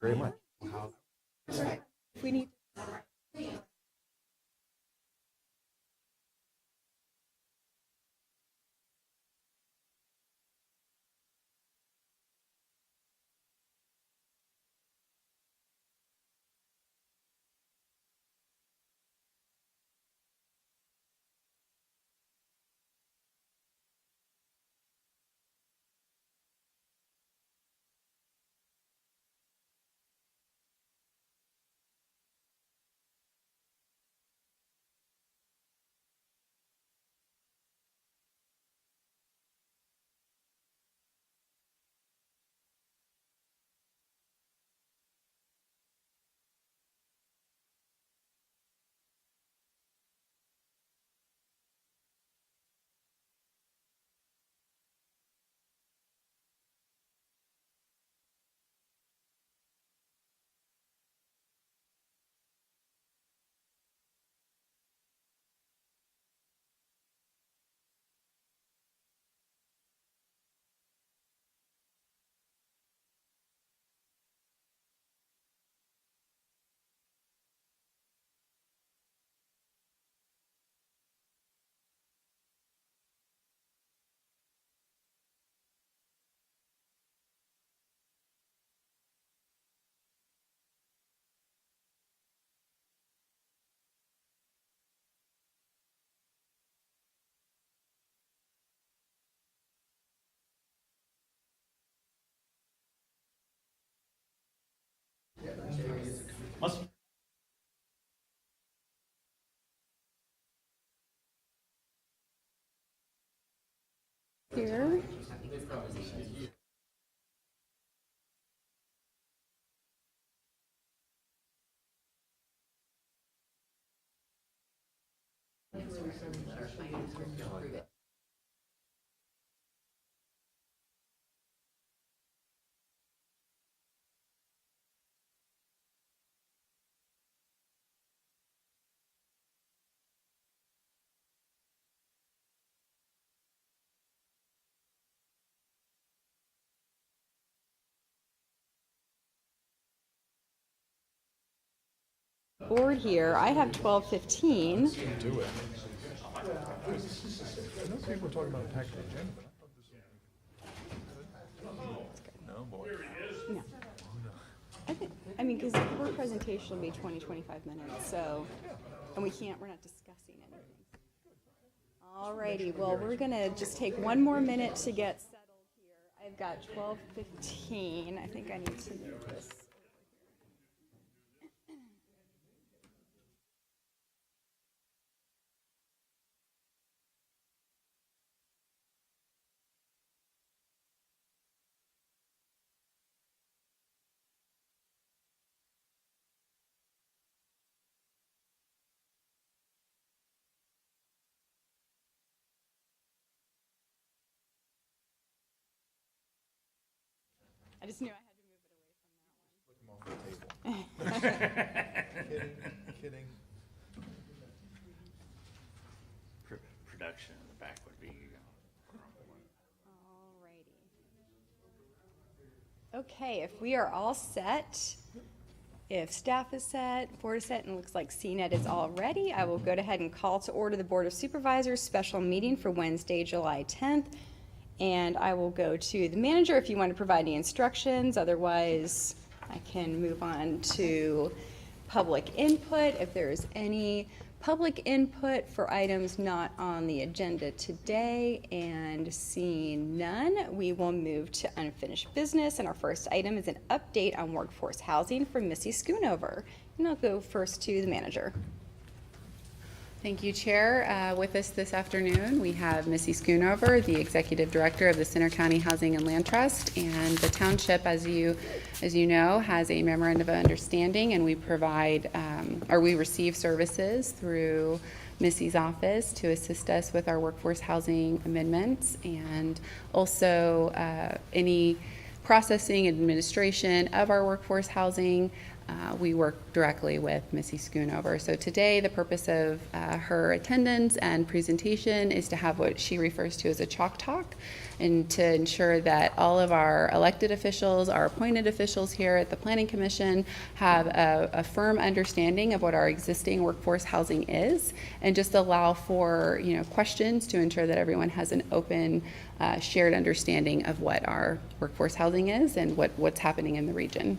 very much. If we need. Here. Board here. I have 12:15. Do it. I know people are talking about a packed agenda, but I thought this was... No, boy. No. I mean, because her presentation will be 20-25 minutes, so, and we're not discussing anything. Alrighty, well, we're gonna just take one more minute to get settled here. I've got 12:15. I think I need to move this. I just knew I had to move it away from that one. Look them off the table. Kidding. Production in the back would be. Alrighty. Okay, if we are all set, if staff is set, board is set, and it looks like CNET is all ready, I will go ahead and call to order the Board of Supervisors special meeting for Wednesday, July 10th. And I will go to the manager if you want to provide any instructions. Otherwise, I can move on to public input. If there's any public input for items not on the agenda today, and seeing none, we will move to unfinished business. And our first item is an update on workforce housing from Missy Schoonover. And I'll go first to the manager. Thank you, Chair. With us this afternoon, we have Missy Schoonover, the Executive Director of the Center County Housing and Land Trust. And the township, as you know, has a memorandum of understanding, and we provide, or we receive services through Missy's office to assist us with our workforce housing amendments, and also any processing administration of our workforce housing we work directly with Missy Schoonover. So today, the purpose of her attendance and presentation is to have what she refers to as a chalk talk, and to ensure that all of our elected officials, our appointed officials here at the Planning Commission have a firm understanding of what our existing workforce housing is, and just allow for questions to ensure that everyone has an open, shared understanding of what our workforce housing is and what's happening in the region.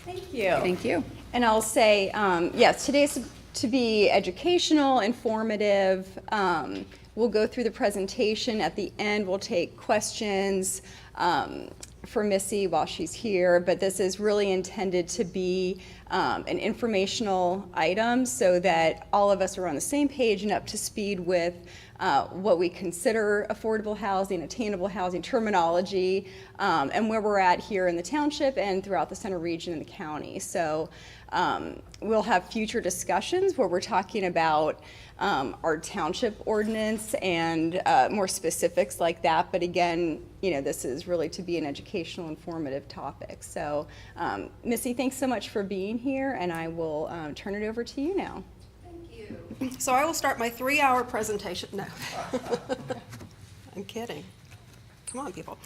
Thank you. Thank you. And I'll say, yes, today's to be educational, informative. We'll go through the presentation. At the end, we'll take questions for Missy while she's here, but this is really intended to be an informational item so that all of us are on the same page and up to speed with what we consider affordable housing, attainable housing terminology, and where we're at here in the township and throughout the center region and the county. So we'll have future discussions where we're talking about our township ordinance and more specifics like that. But again, this is really to be an educational, informative topic. So Missy, thanks so much for being here, and I will turn it over to you now. So I will start my 3-hour presentation. No, I'm kidding. Come on, people.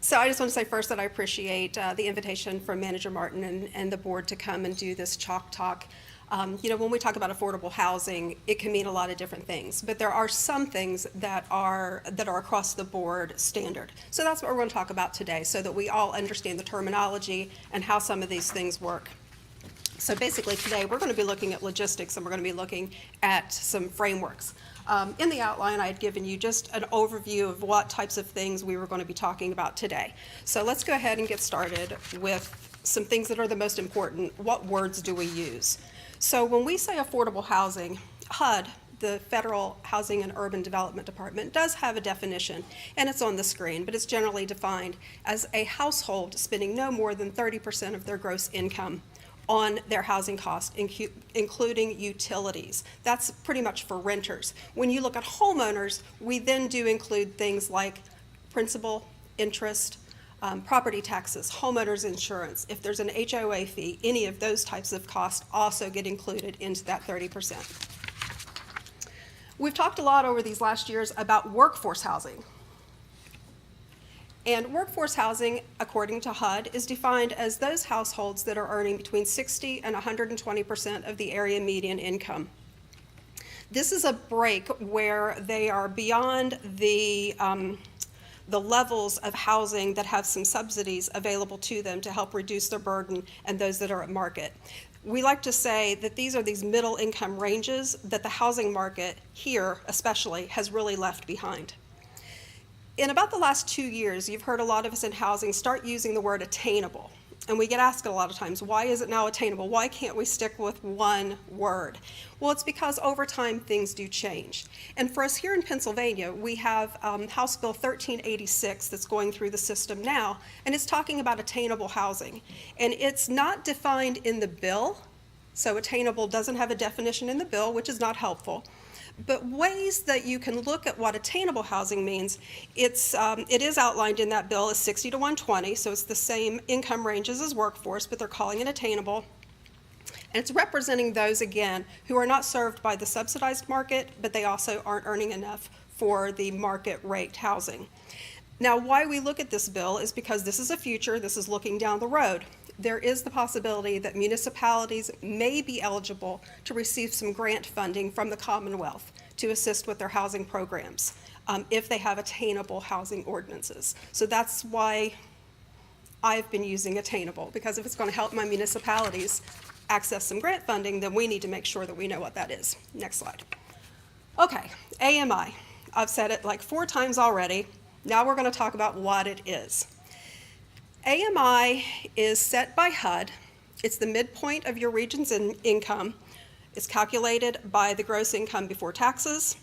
So I just want to say first that I appreciate the invitation from Manager Martin and the board to come and do this chalk talk. When we talk about affordable housing, it can mean a lot of different things, but there are some things that are across the board standard. So that's what we're going to talk about today, so that we all understand the terminology and how some of these things work. So basically today we're going to be looking at logistics, and we're going to be looking at some frameworks. In the outline, I had given you just an overview of what types of things we were going to be talking about today. So let's go ahead and get started with some things that are the most important. What words do we use? So when we say affordable housing, HUD, the Federal Housing and Urban Development Department, does have a definition, and it's on the screen, but it's generally defined as a household spending no more than 30% of their gross income on their housing costs, including utilities. That's pretty much for renters. When you look at homeowners, we then do include things like principal, interest, property taxes, homeowners insurance. If there's an HOA fee, any of those types of costs also get included into that 30%. We've talked a lot over these last years about workforce housing. And workforce housing, according to HUD, is defined as those households that are earning between 60 and 120% of the area median income. This is a break where they are beyond the levels of housing that have some subsidies available to them to help reduce their burden, and those that are at market. We like to say that these are these middle income ranges that the housing market here especially has really left behind. In about the last 2 years, you've heard a lot of us in housing start using the word attainable. And we get asked a lot of times, why is it now attainable? Why can't we stick with one word? Well, it's because over time things do change. And for us here in Pennsylvania, we have House Bill 1386 that's going through the system now, and it's talking about attainable housing. And it's not defined in the bill, so attainable doesn't have a definition in the bill, which is not helpful. But ways that you can look at what attainable housing means, it is outlined in that bill as 60 to 120, so it's the same income ranges as workforce, but they're calling it attainable. And it's representing those, again, who are not served by the subsidized market, but they also aren't earning enough for the market rate housing. Now, why we look at this bill is because this is a future, this is looking down the road. There is the possibility that municipalities may be eligible to receive some grant funding from the Commonwealth to assist with their housing programs if they have attainable housing ordinances. So that's why I've been using attainable, because if it's going to help my municipalities access some grant funding, then we need to make sure that we know what that is. Next slide. Okay, AMI. I've said it like 4 times already. Now we're going to talk about what it is. AMI is set by HUD. It's the midpoint of your region's income. It's calculated by the gross income before taxes.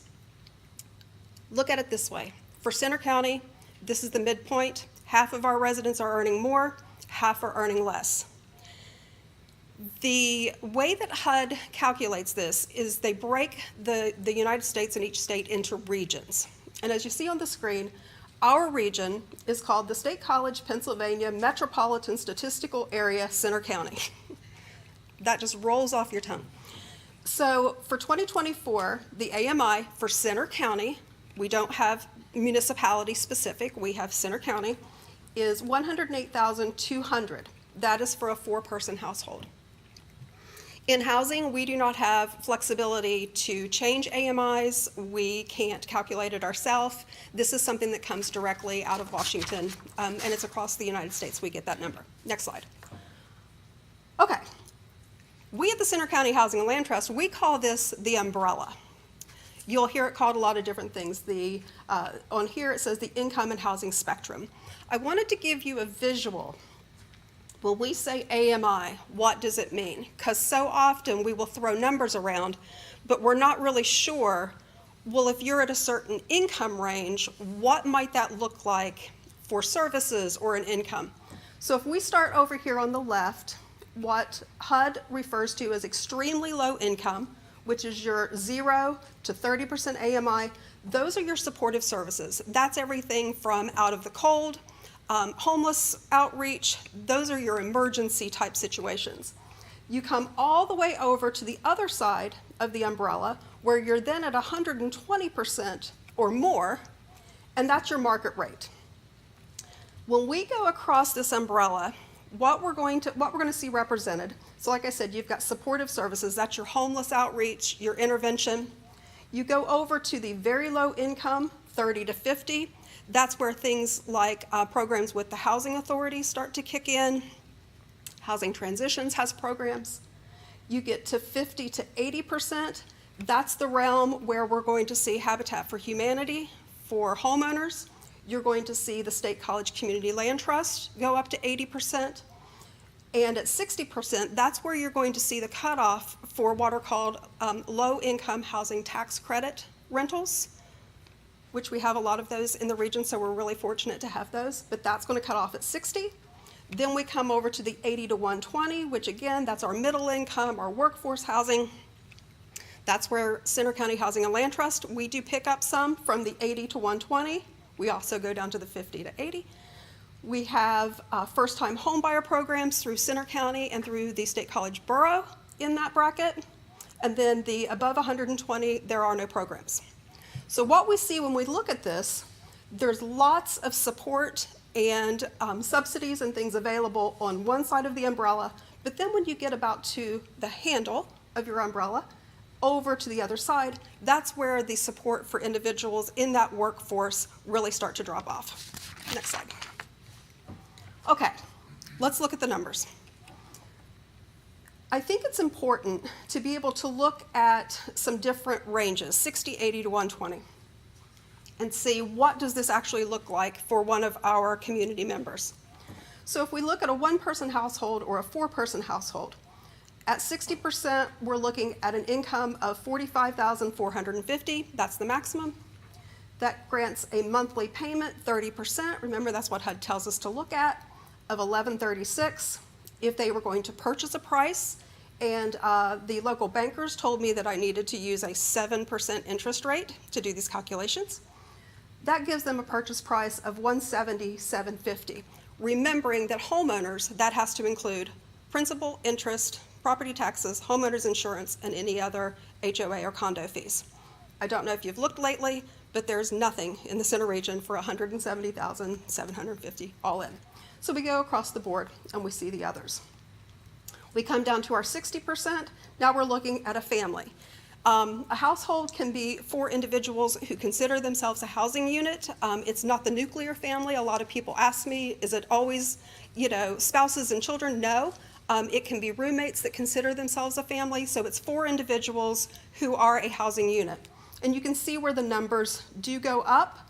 Look at it this way. For Center County, this is the midpoint. Half of our residents are earning more, half are earning less. The way that HUD calculates this is they break the United States and each state into regions. And as you see on the screen, Our region is called the State College, Pennsylvania Metropolitan Statistical Area, Center County. That just rolls off your tongue. So for 2024, the AMI for Center County, we don't have municipality specific, we have Center County, is 108,200. That is for a 4-person household. In housing, we do not have flexibility to change AMIs. We can't calculate it ourselves. This is something that comes directly out of Washington, and it's across the United States we get that number. Next slide. Okay. We at the Center County Housing and Land Trust, we call this the umbrella. You'll hear it called a lot of different things. On here it says the income and housing spectrum. I wanted to give you a visual. When we say AMI, what does it mean? Because so often we will throw numbers around, but we're not really sure, well, if you're at a certain income range, what might that look like for services or an income? So if we start over here on the left, what HUD refers to as extremely low income, which is your 0 to 30% AMI, those are your supportive services. That's everything from out of the cold, homeless outreach, those are your emergency type situations. You come all the way over to the other side of the umbrella where you're then at 120% or more, and that's your market rate. When we go across this umbrella, what we're going to see represented, so like I said, you've got supportive services, that's your homeless outreach, your intervention. You go over to the very low income, 30 to 50, that's where things like programs with the housing authority start to kick in. Housing Transitions has programs. You get to 50 to 80%, that's the realm where we're going to see Habitat for Humanity for homeowners. You're going to see the State College Community Land Trust go up to 80%. And at 60%, that's where you're going to see the cutoff for what are called low-income housing tax credit rentals, which we have a lot of those in the region, so we're really fortunate to have those, but that's going to cut off at 60. Then we come over to the 80 to 120, which again, that's our middle income, our workforce housing. That's where Center County Housing and Land Trust, we do pick up some from the 80 to 120. We also go down to the 50 to 80. We have first-time homebuyer programs through Center County and through the State College Borough in that bracket. And then the above 120, there are no programs. So what we see when we look at this, there's lots of support and subsidies and things available on one side of the umbrella, but then when you get about to the handle of your umbrella, over to the other side, that's where the support for individuals in that workforce really start to drop off. Next slide. Okay, let's look at the numbers. I think it's important to be able to look at some different ranges, 60, 80 to 120, and see what does this actually look like for one of our community members. So if we look at a 1-person household or a 4-person household, at 60%, we're looking at an income of $45,450. That's the maximum. That grants a monthly payment, 30%. Remember, that's what HUD tells us to look at, of $1,136. If they were going to purchase a price, and the local bankers told me that I needed to use a 7% interest rate to do these calculations, that gives them a purchase price of $170,750. Remembering that homeowners, that has to include principal, interest, property taxes, homeowners insurance, and any other HOA or condo fees. I don't know if you've looked lately, but there's nothing in the center region for $170,750 all in. So we go across the board and we see the others. We come down to our 60%. Now we're looking at a family. A household can be 4 individuals who consider themselves a housing unit. It's not the nuclear family. A lot of people ask me, is it always, spouses and children? No. It can be roommates that consider themselves a family, so it's 4 individuals who are a housing unit. And you can see where the numbers do go up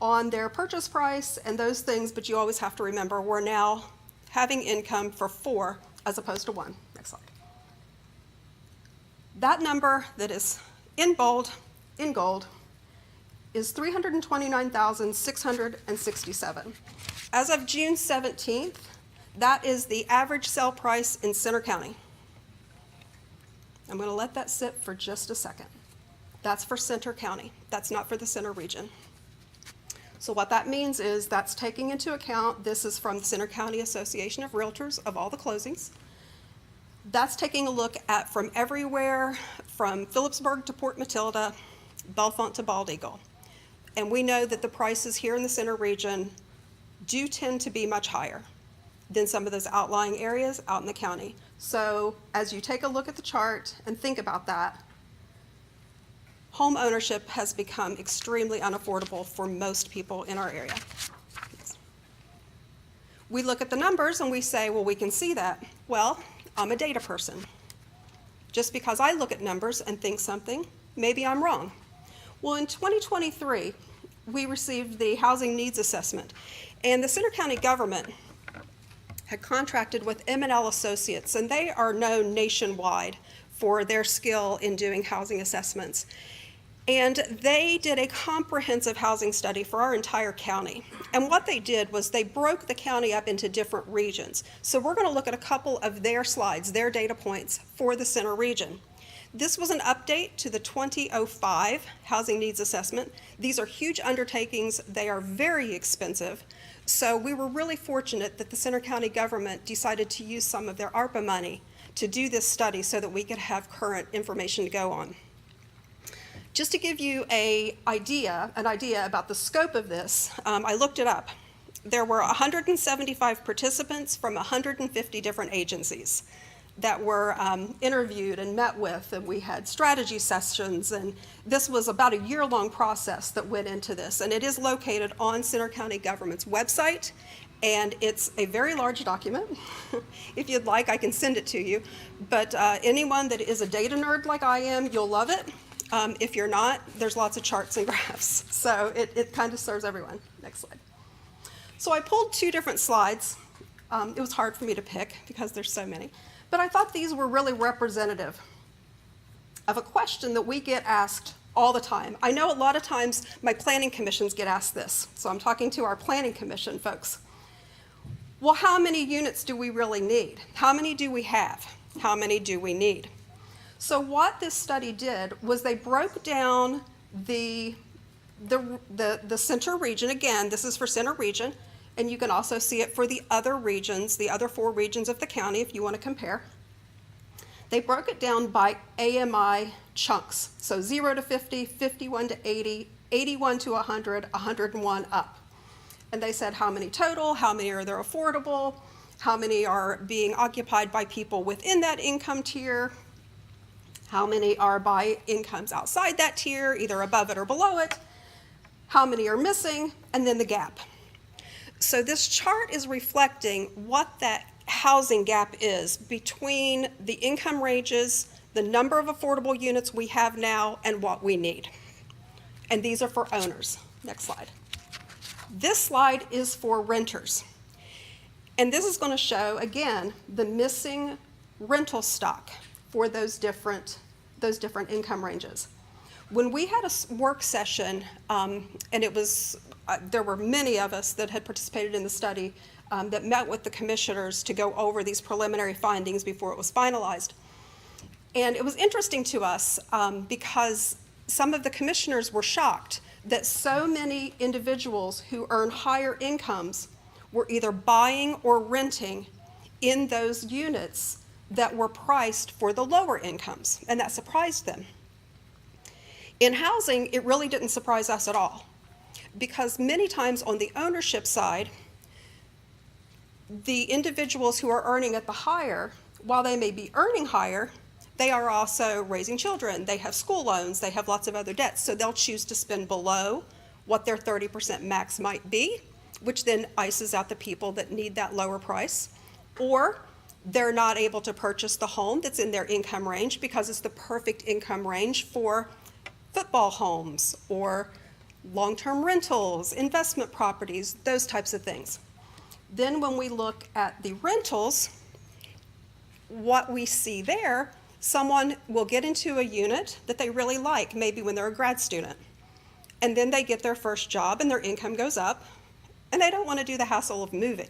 on their purchase price and those things, but you always have to remember we're now having income for 4 as opposed to 1. Next slide. That number that is in bold, in gold, is $329,667. As of June 17th, that is the average sale price in Center County. I'm going to let that sit for just a second. That's for Center County. That's not for the Center region. So what that means is that's taking into account, this is from the Center County Association of Realtors of all the closings. That's taking a look at from everywhere, from Phillipsburg to Port Matilda, Bellefonte to Bald Eagle. And we know that the prices here in the center region do tend to be much higher than some of those outlying areas out in the county. So as you take a look at the chart and think about that, home ownership has become extremely unaffordable for most people in our area. We look at the numbers and we say, well, we can see that. Well, I'm a data person. Just because I look at numbers and think something, maybe I'm wrong. Well, in 2023, we received the Housing Needs Assessment, and the Center County government had contracted with M&L Associates, and they are known nationwide for their skill in doing housing assessments. And they did a comprehensive housing study for our entire county. And what they did was they broke the county up into different regions. So we're going to look at a couple of their slides, their data points for the center region. This was an update to the 2005 Housing Needs Assessment. These are huge undertakings. They are very expensive. So we were really fortunate that the Center County government decided to use some of their ARPA money to do this study so that we could have current information to go on. Just to give you an idea about the scope of this, I looked it up. There were 175 participants from 150 different agencies that were interviewed and met with, and we had strategy sessions, and this was about a year-long process that went into this, and it is located on Center County government's website, and it's a very large document. If you'd like, I can send it to you, but anyone that is a data nerd like I am, you'll love it. If you're not, there's lots of charts and graphs, so it kind of serves everyone. Next slide. So I pulled two different slides. It was hard for me to pick because there's so many. But I thought these were really representative of a question that we get asked all the time. I know a lot of times my planning commissions get asked this, so I'm talking to our planning commission folks. Well, how many units do we really need? How many do we have? How many do we need? So what this study did was they broke down the center region. Again, this is for center region. And you can also see it for the other regions, the other 4 regions of the county, if you want to compare. They broke it down by AMI chunks, so 0 to 50, 51 to 80, 81 to 100, 101 up. And they said how many total, how many are there affordable, how many are being occupied by people within that income tier, how many are by incomes outside that tier, either above it or below it, how many are missing, and then the gap. So this chart is reflecting what that housing gap is between the income ranges, the number of affordable units we have now, and what we need. And these are for owners. Next slide. This slide is for renters. And this is going to show, again, the missing rental stock for those different income ranges. When we had a work session, and it was there were many of us that had participated in the study that met with the commissioners to go over these preliminary findings before it was finalized. And it was interesting to us because some of the commissioners were shocked that so many individuals who earn higher incomes were either buying or renting in those units that were priced for the lower incomes, and that surprised them. In housing, it really didn't surprise us at all, because many times on the ownership side, the individuals who are earning at the higher, while they may be earning higher, they are also raising children, they have school loans, they have lots of other debts, so they'll choose to spend below what their 30% max might be, which then ices out the people that need that lower price, or they're not able to purchase the home that's in their income range because it's the perfect income range for football homes or long-term rentals, investment properties, those types of things. Then when we look at the rentals, what we see there, someone will get into a unit that they really like, maybe when they're a grad student, and then they get their first job and their income goes up, and they don't want to do the hassle of moving.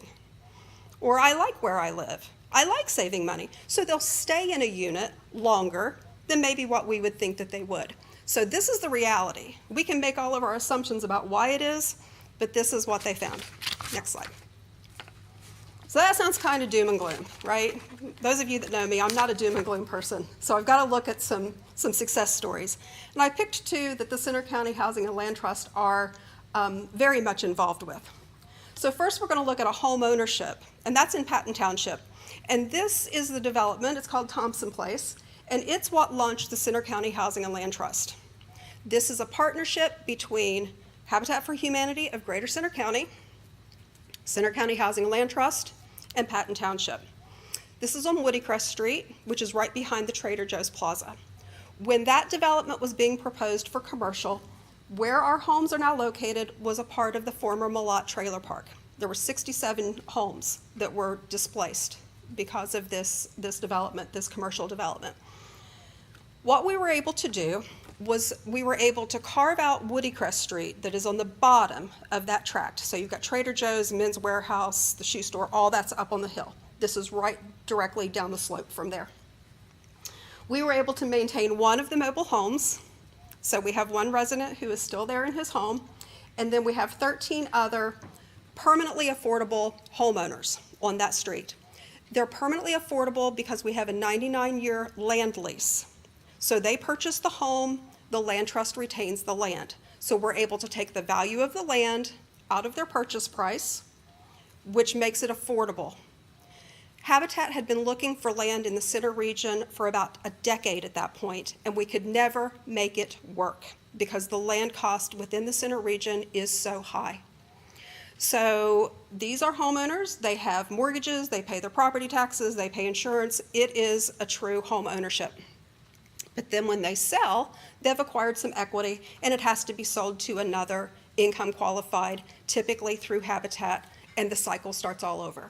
Or I like where I live. I like saving money. So they'll stay in a unit longer than maybe what we would think that they would. So this is the reality. We can make all of our assumptions about why it is, but this is what they found. Next slide. So that sounds kind of doom and gloom, right? Those of you that know me, I'm not a doom and gloom person, so I've got to look at some success stories. And I picked two that the Center County Housing and Land Trust are very much involved with. So first we're going to look at a home ownership, and that's in Patton Township. And this is the development. It's called Thompson Place, and it's what launched the Center County Housing and Land Trust. This is a partnership between Habitat for Humanity of Greater Center County, Center County Housing and Land Trust, and Patton Township. This is on Woodycrest Street, which is right behind the Trader Joe's Plaza. When that development was being proposed for commercial, where our homes are now located was a part of the former Malott Trailer Park. There were 67 homes that were displaced because of this development, this commercial development. What we were able to do was we were able to carve out Woodycrest Street that is on the bottom of that tract. So you've got Trader Joe's, Men's Warehouse, the shoe store, all that's up on the hill. This is right directly down the slope from there. We were able to maintain one of the mobile homes. So we have one resident who is still there in his home, and then we have 13 other permanently affordable homeowners on that street. They're permanently affordable because we have a 99-year land lease. So they purchase the home, the land trust retains the land. So we're able to take the value of the land out of their purchase price, which makes it affordable. Habitat had been looking for land in the center region for about a decade at that point, and we could never make it work because the land cost within the center region is so high. So these are homeowners. They have mortgages, they pay their property taxes, they pay insurance. It is a true home ownership. But then when they sell, they've acquired some equity, and it has to be sold to another income qualified, typically through Habitat, and the cycle starts all over.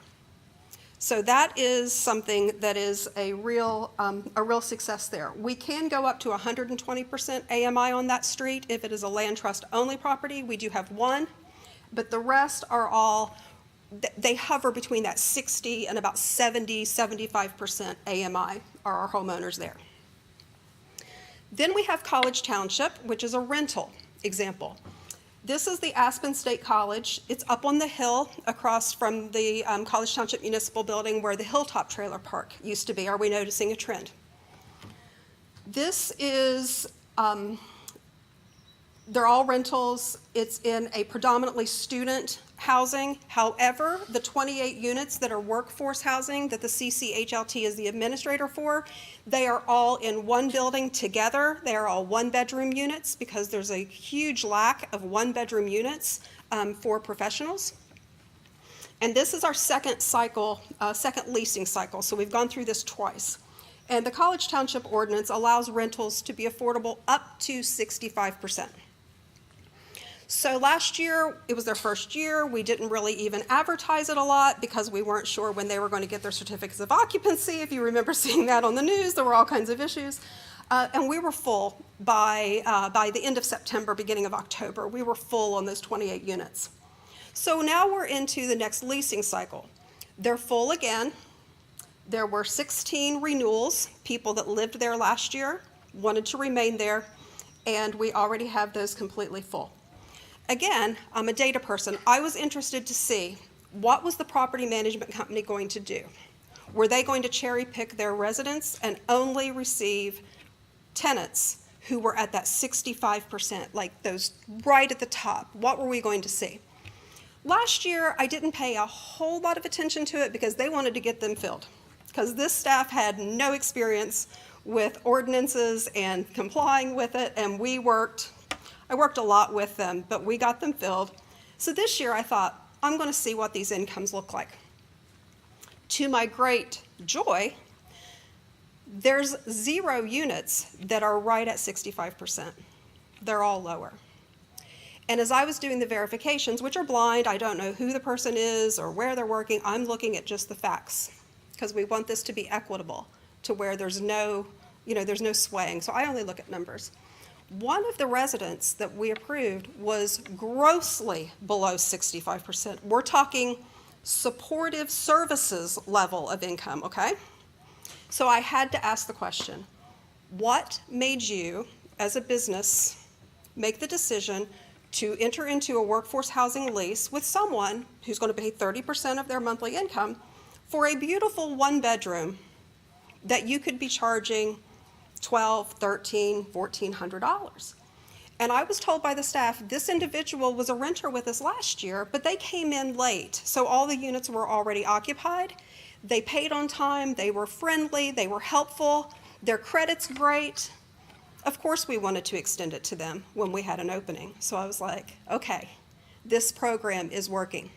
So that is something that is a real success there. We can go up to 120% AMI on that street if it is a land trust only property. We do have one, but the rest are all, they hover between that 60 and about 75% AMI are our homeowners there. Then we have College Township, which is a rental example. This is the Aspen State College. It's up on the hill across from the College Township Municipal Building where the Hilltop Trailer Park used to be. Are we noticing a trend? This is, they're all rentals. It's in a predominantly student housing. However, the 28 units that are workforce housing that the CCHLT is the administrator for, they are all in one building together. They are all one-bedroom units because there's a huge lack of one-bedroom units for professionals. And this is our second cycle, second leasing cycle. So we've gone through this twice. And the College Township ordinance allows rentals to be affordable up to 65%. So last year, it was their first year. We didn't really even advertise it a lot because we weren't sure when they were going to get their certificates of occupancy. If you remember seeing that on the news, there were all kinds of issues. And we were full by the end of September, beginning of October. We were full on those 28 units. So now we're into the next leasing cycle. They're full again. There were 16 renewals, people that lived there last year, wanted to remain there, and we already have those completely full. Again, I'm a data person. I was interested to see what was the property management company going to do. Were they going to cherry pick their residents and only receive tenants who were at that 65%, like those right at the top? What were we going to see? Last year, I didn't pay a whole lot of attention to it because they wanted to get them filled, because this staff had no experience with ordinances and complying with it, and I worked a lot with them, but we got them filled. So this year I thought, I'm going to see what these incomes look like. To my great joy, there's 0 units that are right at 65%. They're all lower. And as I was doing the verifications, which are blind, I don't know who the person is or where they're working, I'm looking at just the facts because we want this to be equitable to where there's no swaying. So I only look at numbers. One of the residents that we approved was grossly below 65%. We're talking supportive services level of income, okay? So I had to ask the question, what made you, as a business, make the decision to enter into a workforce housing lease with someone who's going to pay 30% of their monthly income for a beautiful one-bedroom that you could be charging $1,200, $1,300, $1,400. And I was told by the staff, this individual was a renter with us last year, but they came in late, so all the units were already occupied. They paid on time, they were friendly, they were helpful, their credit's great. Of course, we wanted to extend it to them when we had an opening. So I was like, okay, this program is working.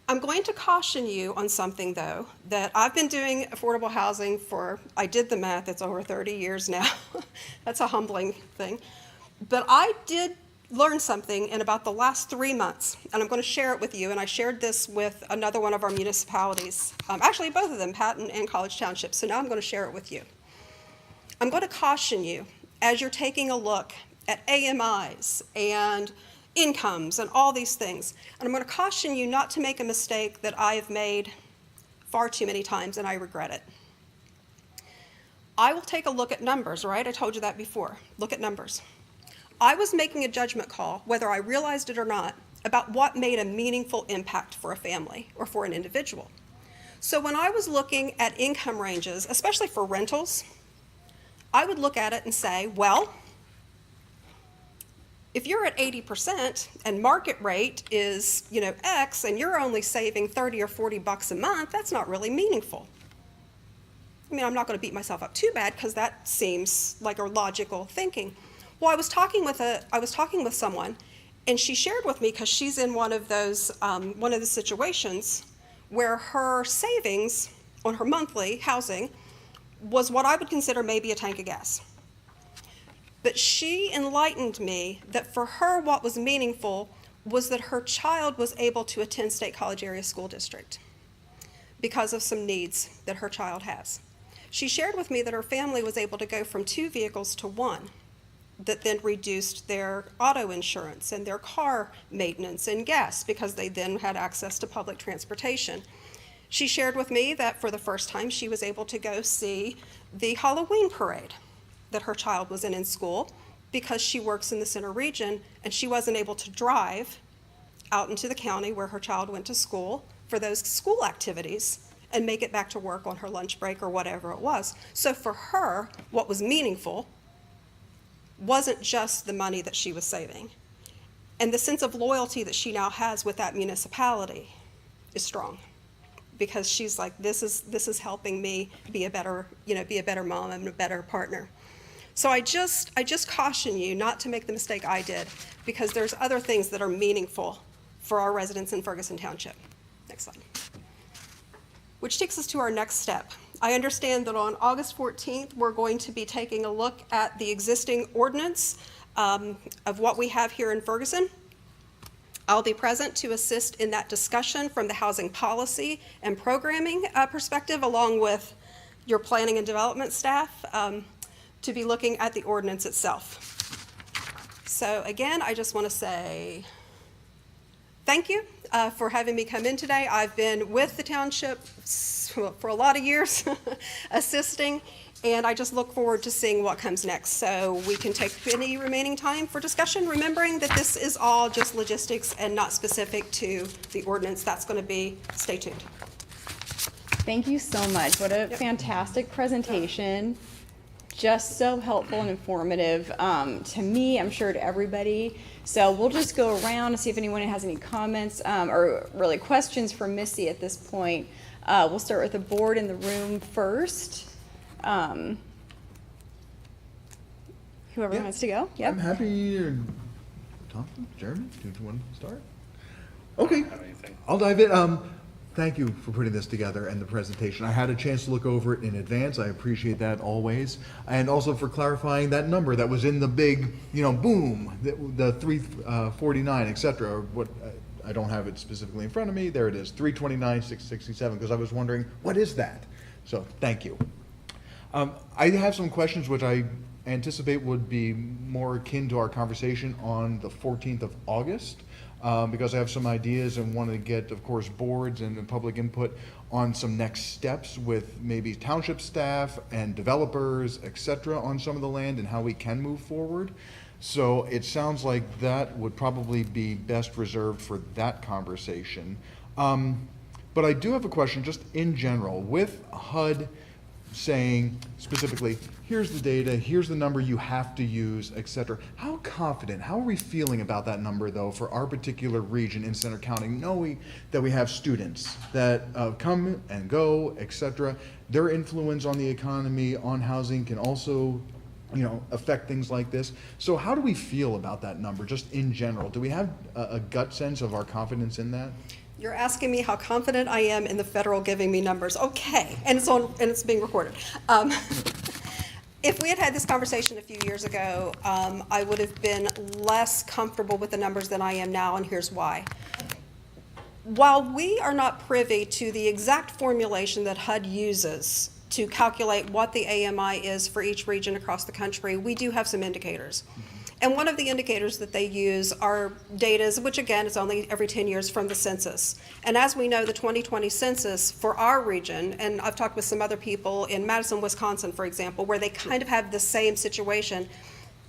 I'm going to caution you on something, though, that I've been doing affordable housing for, I did the math, it's over 30 years now. That's a humbling thing. But I did learn something in about the last 3 months, and I'm going to share it with you, and I shared this with another one of our municipalities, actually both of them, Patton and College Township, so now I'm going to share it with you. I'm going to caution you, as you're taking a look at AMIs and incomes and all these things, and I'm going to caution you not to make a mistake that I have made far too many times, and I regret it. I will take a look at numbers, right? I told you that before. Look at numbers. I was making a judgment call, whether I realized it or not, about what made a meaningful impact for a family or for an individual. So when I was looking at income ranges, especially for rentals, I would look at it and say, well, if you're at 80% and market rate is, X, and you're only saving 30 or 40 bucks a month, that's not really meaningful. I mean, I'm not going to beat myself up too bad because that seems like a logical thinking. Well, I was talking with someone, and she shared with me, because she's in one of the situations where her savings on her monthly housing was what I would consider maybe a tank of gas. But she enlightened me that for her, what was meaningful was that her child was able to attend State College Area School District because of some needs that her child has. She shared with me that her family was able to go from 2 vehicles to 1, that then reduced their auto insurance and their car maintenance and gas because they then had access to public transportation. She shared with me that for the first time she was able to go see the Halloween parade that her child was in school because she works in the Center Region and she wasn't able to drive out into the county where her child went to school for those school activities and make it back to work on her lunch break or whatever it was. So for her, what was meaningful wasn't just the money that she was saving. And the sense of loyalty that she now has with that municipality is strong, because she's like, this is helping me be a better mom and a better partner. So I just caution you not to make the mistake I did, because there's other things that are meaningful for our residents in Ferguson Township. Next slide. Which takes us to our next step. I understand that on August 14th, we're going to be taking a look at the existing ordinance of what we have here in Ferguson. I'll be present to assist in that discussion from the housing policy and programming perspective, along with your planning and development staff, to be looking at the ordinance itself. So again, I just want to say thank you for having me come in today. I've been with the township for a lot of years, assisting, and I just look forward to seeing what comes next. So we can take any remaining time for discussion, remembering that this is all just logistics and not specific to the ordinance. That's going to be, stay tuned. Thank you so much. What a fantastic presentation. Just so helpful and informative to me, I'm sure to everybody. So we'll just go around and see if anyone has any comments or really questions for Missy at this point. We'll start with the board in the room first. Whoever wants to go. Yep. I'm happy. Tom, Jeremy, do you want to start? Okay, Have anything? I'll dive in. Thank you for putting this together and the presentation. I had a chance to look over it in advance. I appreciate that always. And also for clarifying that number that was in the big, boom, the 349, et cetera. What, I don't have it specifically in front of me. There it is, 329, 667, because I was wondering, what is that? So thank you. I have some questions which I anticipate would be more akin to our conversation on the 14th of August. Because I have some ideas and want to get, of course, boards and public input on some next steps with maybe township staff and developers, et cetera, on some of the land and how we can move forward. So it sounds like that would probably be best reserved for that conversation. But I do have a question, just in general, with HUD saying specifically, here's the data, here's the number you have to use, et cetera. How confident, how are we feeling about that number, though, for our particular region in Center County, knowing that we have students that come and go, et cetera? Their influence on the economy, on housing, can also, you know, affect things like this. So how do we feel about that number, just in general? Do we have a gut sense of our confidence in that? You're asking me how confident I am in the federal giving me numbers. Okay, and it's being recorded. If we had had this conversation a few years ago, I would have been less comfortable with the numbers than I am now, and here's why. While we are not privy to the exact formulation that HUD uses to calculate what the AMI is for each region across the country, we do have some indicators. And one of the indicators that they use are data, which again is only every 10 years from the census. And as we know, the 2020 census for our region, and I've talked with some other people in Madison, Wisconsin, for example, where they kind of have the same situation,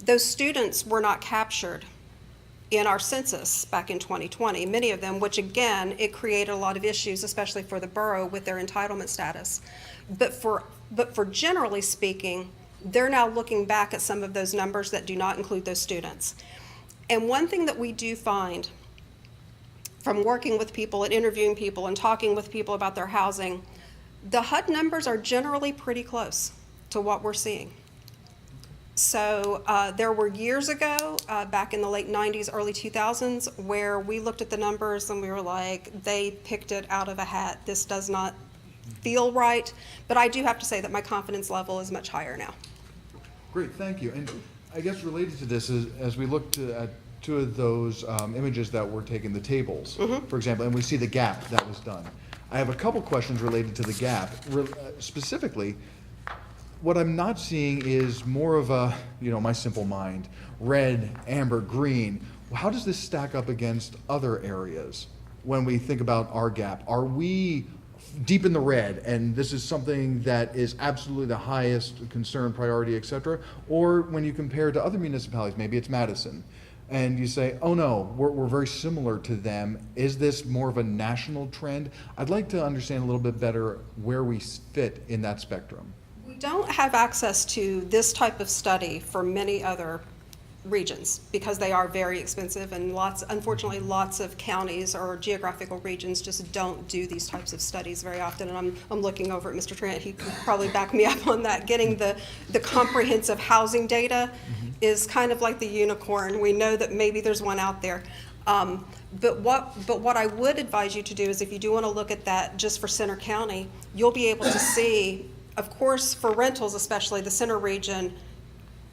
those students were not captured in our census back in 2020, many of them, which again, it created a lot of issues, especially for the borough with their entitlement status. But for generally speaking, they're now looking back at some of those numbers that do not include those students. And one thing that we do find from working with people and interviewing people and talking with people about their housing, the HUD numbers are generally pretty close to what we're seeing. So there were years ago, back in the late 90s, early 2000s, where we looked at the numbers and we were like, they picked it out of a hat. This does not feel right. But I do have to say that my confidence level is much higher now. Great, thank you. And I guess related to this is, as we look at two of those images that were taken, the tables, for example, and we see the gap that was done. I have a couple questions related to the gap. Specifically, what I'm not seeing is more of a, you know, my simple mind, red, amber, green. How does this stack up against other areas when we think about our gap? Are we deep in the red, and this is something that is absolutely the highest concern, priority, et cetera? Or when you compare to other municipalities, maybe it's Madison, and you say, oh no, we're very similar to them. Is this more of a national trend? I'd like to understand a little bit better where we fit in that spectrum. We don't have access to this type of study for many other regions because they are very expensive, and unfortunately, lots of counties or geographical regions just don't do these types of studies very often. And I'm looking over at Mr. Trent. He could probably back me up on that. Getting the comprehensive housing data is kind of like the unicorn. We know that maybe there's one out there. But what I would advise you to do is, if you do want to look at that just for Center County, you'll be able to see, of course, for rentals, especially the Center region,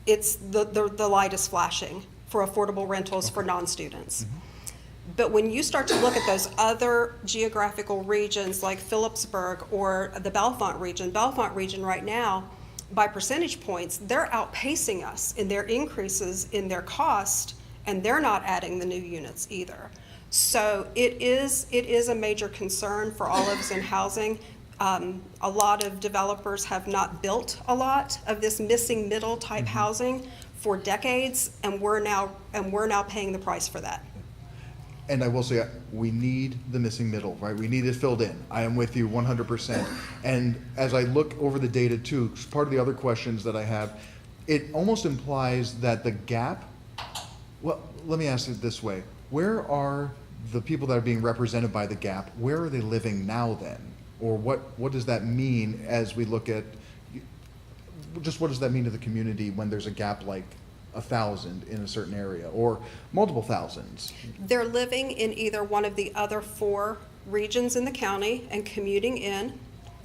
it's the light is flashing for affordable rentals for non-students. But when you start to look at those other geographical regions like Phillipsburg or the Bellefonte region right now, by percentage points, they're outpacing us in their increases in their cost, and they're not adding the new units either. So it is a major concern for all of us in housing. A lot of developers have not built a lot of this missing middle type housing for decades, and we're now paying the price for that. And I will say, we need the missing middle, right? We need it filled in. I am with you 100%. And as I look over the data too, part of the other questions that I have, it almost implies that the gap, well, let me ask it this way. Where are the people that are being represented by the gap, where are they living now then? Or what does that mean as we look at, just what does that mean to the community when there's a gap like 1,000 in a certain area, or multiple thousands? They're living in either one of the other 4 regions in the county and commuting in,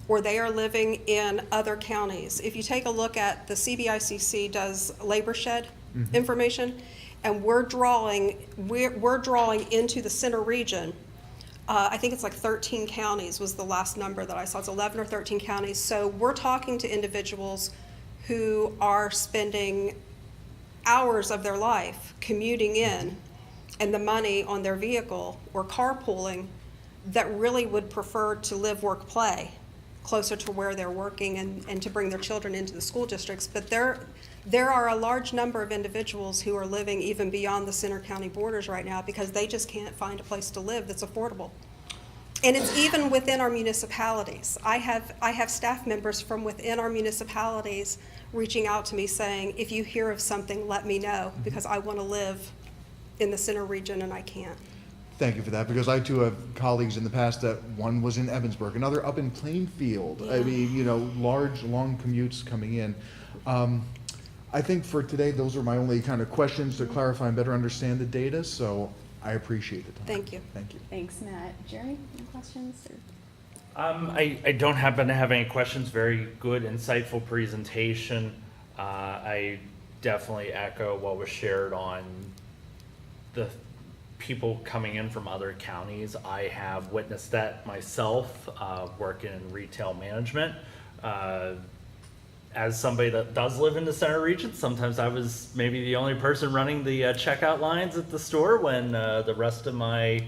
or they are living in other counties. If you take a look at the CBICC does labor shed information, and we're drawing into the Center region. I think it's like 13 counties was the last number that I saw. It's 11 or 13 counties. So we're talking to individuals who are spending hours of their life commuting in, and the money on their vehicle or carpooling, that really would prefer to live, work, play closer to where they're working and to bring their children into the school districts. But there are a large number of individuals who are living even beyond the Center County borders right now because they just can't find a place to live that's affordable. And it's even within our municipalities. I have staff members from within our municipalities reaching out to me saying, if you hear of something, let me know, because I want to live in the center region and I can't. Thank you for that, because I too have colleagues in the past that one was in Evansburg, another up in Plainfield. I mean, you know, large, long commutes coming in. I think for today, those are my only kind of questions to clarify and better understand the data, so I appreciate it. Thank you. Thank you. Thanks, Matt. Jerry, any questions? I don't happen to have any questions. Very good, insightful presentation. I definitely echo what was shared on the people coming in from other counties. I have witnessed that myself, working in retail management. As somebody that does live in the center region, sometimes I was maybe the only person running the checkout lines at the store when the rest of my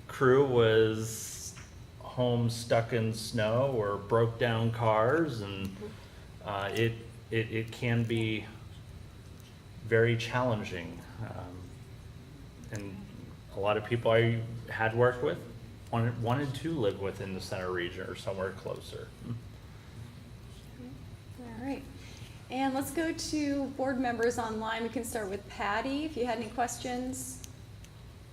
crew was home stuck in snow or broke down cars, and it can be very challenging. And a lot of people I had worked with wanted to live within the center region or somewhere closer. All right. And let's go to board members online. We can start with Patty, if you had any questions.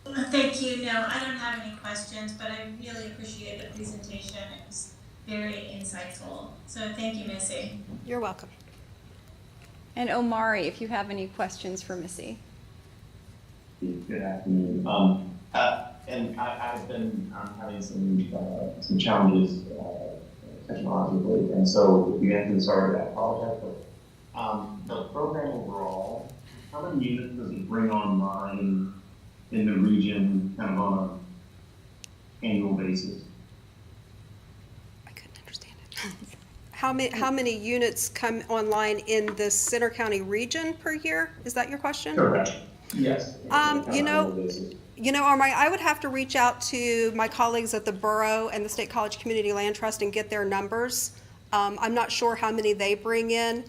Thank you. No, I don't have any questions, but I really appreciate the presentation. It was very insightful. So thank you, Missy. You're welcome. And Omari, if you have any questions for Missy. Good afternoon. And I've been having some challenges technologically, and so if you answer sorry, I apologize. But the program overall, how many units does it bring online in the region, kind of on an annual basis? I couldn't understand it. How many units come online in the Center County region per year? Is that your question? Correct. Yes. Omari, I would have to reach out to my colleagues at the Borough and the State College Community Land Trust and get their numbers. I'm not sure how many they bring in,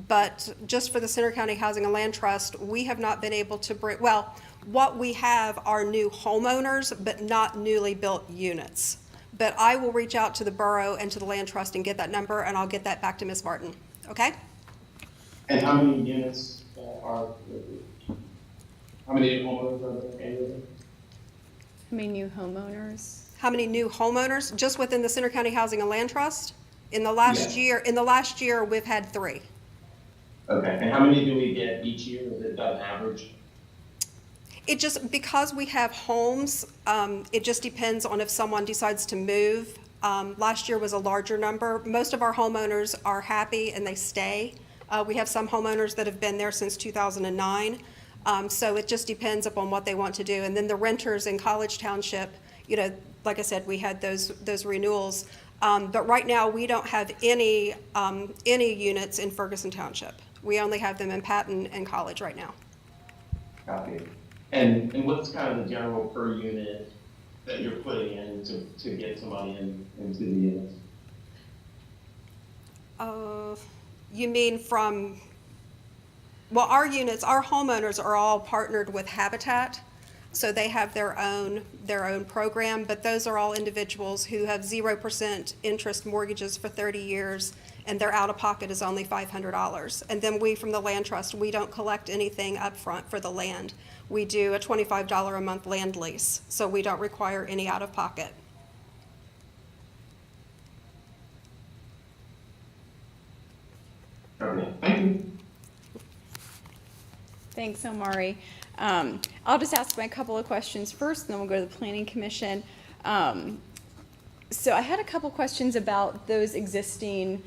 but just for the Center County Housing and Land Trust, we have not been able to bring, well, what we have are new homeowners, but not newly built units. But I will reach out to the Borough and to the Land Trust and get that number, and I'll get that back to Ms. Martin, okay? And how many units how many homeowners are there annually? How many new homeowners? How many new homeowners just within the Center County Housing and Land Trust? In the last year, we've had 3. Okay, and how many do we get each year? Is it on average? It just, because we have homes, it just depends on if someone decides to move. Last year was a larger number. Most of our homeowners are happy and they stay. We have some homeowners that have been there since 2009. So it just depends upon what they want to do. And then the renters in College Township, like I said, we had those renewals. But right now, we don't have any units in Ferguson Township. We only have them in Patton and College right now. Copy. And what's kind of the general per unit that you're putting in to get somebody into the units? You mean from, well, our homeowners are all partnered with Habitat, so they have their own program, but those are all individuals who have 0% interest mortgages for 30 years, and their out-of-pocket is only $500. And then we, from the Land Trust, we don't collect anything up front for the land. We do a $25 a month land lease, so we don't require any out-of-pocket. Okay, thank you. Thanks, Omari. I'll just ask my couple of questions first, and then we'll go to the Planning Commission. So I had a couple questions about those existing,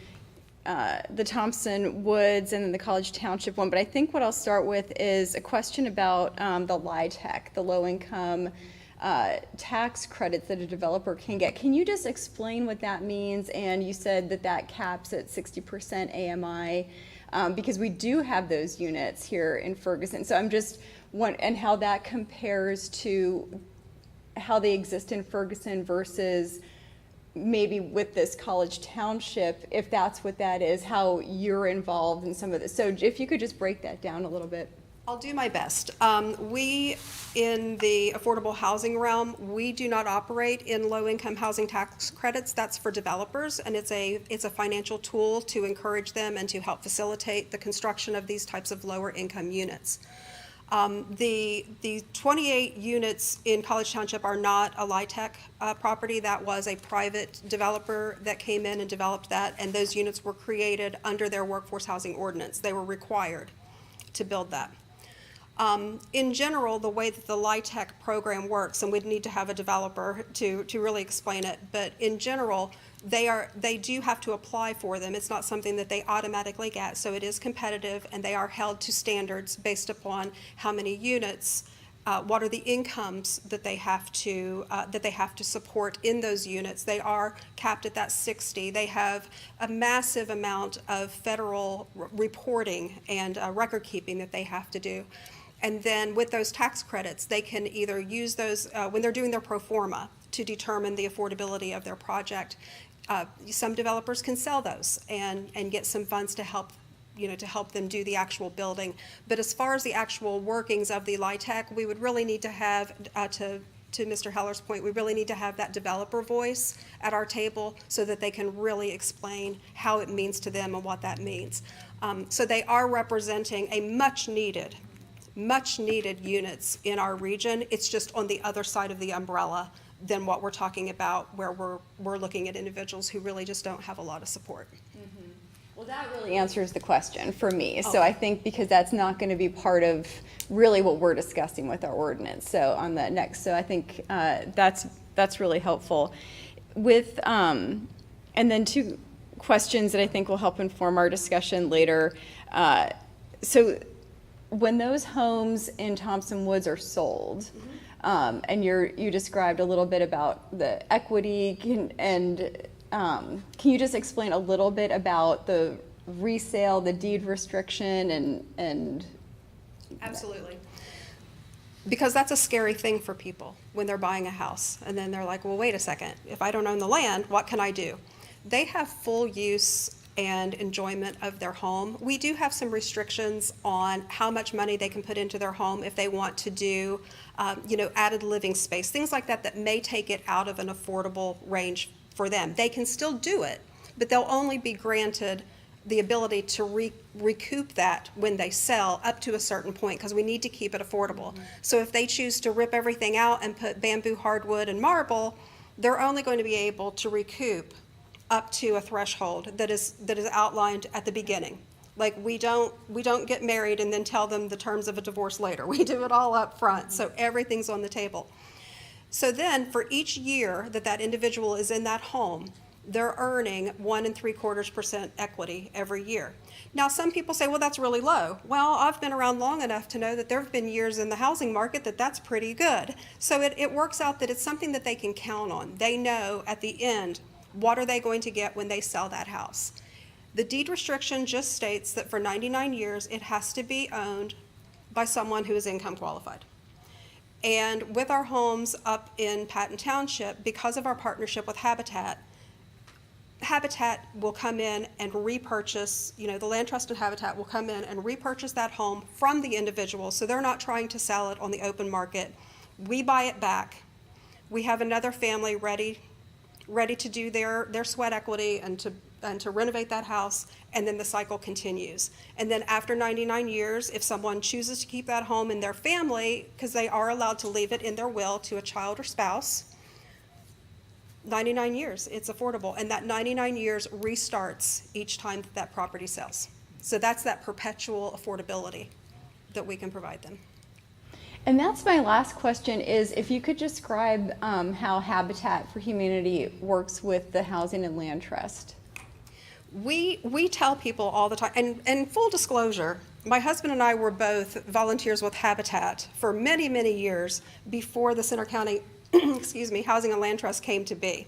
the Thompson Woods and then the College Township one, but I think what I'll start with is a question about the LIHTC, the low-income tax credits that a developer can get. Can you just explain what that means? And you said that caps at 60% AMI, because we do have those units here in Ferguson. So I'm just and how that compares to how they exist in Ferguson versus maybe with this College Township, if that's what that is, how you're involved in some of this. So if you could just break that down a little bit. I'll do my best. We, in the affordable housing realm, we do not operate in low-income housing tax credits. That's for developers, and it's a financial tool to encourage them and to help facilitate the construction of these types of lower-income units. The 28 units in College Township are not a LIHTC property. That was a private developer that came in and developed that, and those units were created under their workforce housing ordinance. They were required to build that. In general, the way that the LIHTC program works, and we'd need to have a developer to really explain it, but in general, they do have to apply for them. It's not something that they automatically get, so it is competitive, and they are held to standards based upon how many units, what are the incomes that they have to support in those units. They are capped at that 60. They have a massive amount of federal reporting and record keeping that they have to do. And then with those tax credits, they can either use those when they're doing their pro forma to determine the affordability of their project. Some developers can sell those and get some funds to help them do the actual building. But as far as the actual workings of the LIHTC, we would really need to have, to Mr. Heller's point, we really need to have that developer voice at our table so that they can really explain how it means to them and what that means. So they are representing a much needed units in our region. It's just on the other side of the umbrella than what we're talking about, where we're looking at individuals who really just don't have a lot of support. Well, that really answers the question for me. So I think because that's not going to be part of really what we're discussing with our ordinance. So on the next, so I think that's really helpful. With and then two questions that I think will help inform our discussion later. So when those homes in Thompson Woods are sold, and you described a little bit about the equity, can you just explain a little bit about the resale, the deed restriction, and Absolutely. Because that's a scary thing for people when they're buying a house. And then they're like, well, wait a second. If I don't own the land, what can I do? They have full use and enjoyment of their home. We do have some restrictions on how much money they can put into their home if they want to do, added living space, things like that may take it out of an affordable range for them. They can still do it, but they'll only be granted the ability to recoup that when they sell up to a certain point, because we need to keep it affordable. So if they choose to rip everything out and put bamboo, hardwood, and marble, they're only going to be able to recoup up to a threshold that is outlined at the beginning. Like we don't get married and then tell them the terms of a divorce later. We do it all up front, so everything's on the table. So then for each year that individual is in that home, they're earning 1 3/4% equity every year. Now, some people say, well, that's really low. Well, I've been around long enough to know that there have been years in the housing market that's pretty good. So it works out that it's something that they can count on. They know at the end, what are they going to get when they sell that house? The deed restriction just states that for 99 years, it has to be owned by someone who is income qualified. And with our homes up in Patton Township, because of our partnership with Habitat will come in and repurchase, the Land Trust and Habitat will come in and repurchase that home from the individual, so they're not trying to sell it on the open market. We buy it back. We have another family ready to do their sweat equity and to renovate that house, and then the cycle continues. And then after 99 years, if someone chooses to keep that home in their family, because they are allowed to leave it in their will to a child or spouse, 99 years, it's affordable. And that 99 years restarts each time that property sells. So that's that perpetual affordability that we can provide them. And that's my last question is if you could describe how Habitat for Humanity works with the Housing and Land Trust. We tell people all the time, and full disclosure, my husband and I were both volunteers with Habitat for many, many years before the Center County Housing and Land Trust came to be.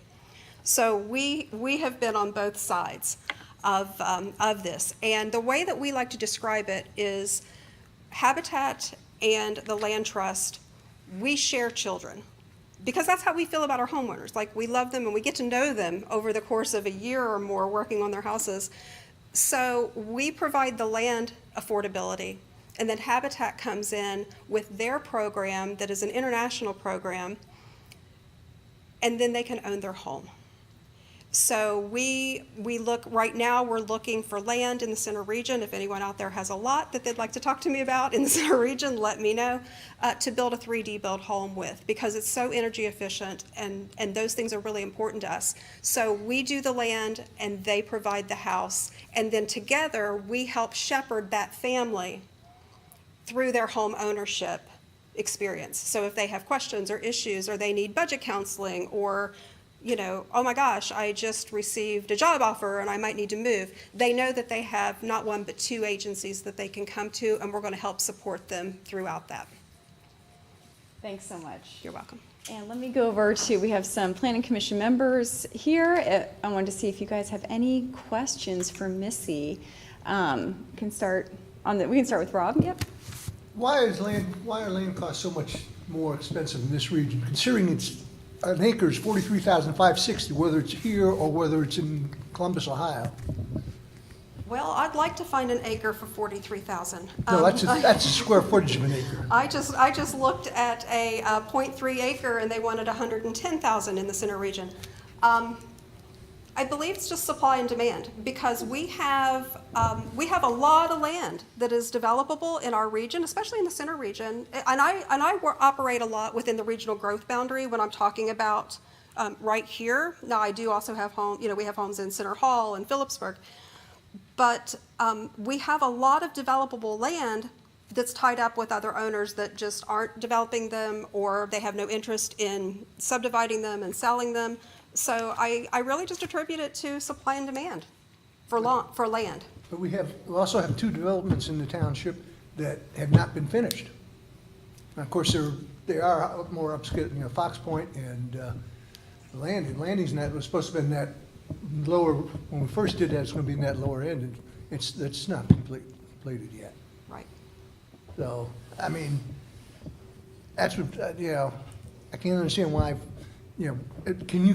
So we have been on both sides of this. And the way that we like to describe it is Habitat and the Land Trust, we share children. because that's how we feel about our homeowners. Like, we love them and we get to know them over the course of a year or more working on their houses. So we provide the land affordability, and then Habitat comes in with their program that is an international program, and then they can own their home. So we look, right now, we're looking for land in the center region. If anyone out there has a lot that they'd like to talk to me about in the center region, let me know, to build a 3D build home with, because it's so energy efficient, and those things are really important to us. So we do the land and they provide the house, and then together we help shepherd that family through their home ownership experience. So if they have questions or issues, or they need budget counseling, or, you know, oh my gosh, I just received a job offer and I might need to move, they know that they have not one but two agencies that they can come to, and we're going to help support them throughout that. Thanks so much. You're welcome. And let me go over to, we have some planning commission members here. I wanted to see if you guys have any questions for Missy. We can start with Rob. Yep. Why are land costs so much more expensive in this region, considering it's, an acre is $43,560, whether it's here or whether it's in Columbus, Ohio? Well, I'd like to find an acre for $43,000. No, that's a square footage of an acre. I just looked at a 0.3 acre, and they wanted 110,000 in the center region. I believe it's just supply and demand, because we have a lot of land that is developable in our region, especially in the center region. And I operate a lot within the regional growth boundary when I'm talking about right here. Now, I do also have we have homes in Center Hall and Phillipsburg, but we have a lot of developable land that's tied up with other owners that just aren't developing them, or they have no interest in subdividing them and selling them. So I really just attribute it to supply and demand for land. But we also have two developments in the township that have not been finished. And of course, they are more upscale, Fox Point and Landing's net was supposed to be in that lower, when we first did that, it's gonna be in that lower end, and it's not completed yet. Right. So, I mean, that's what, I can't understand why, can you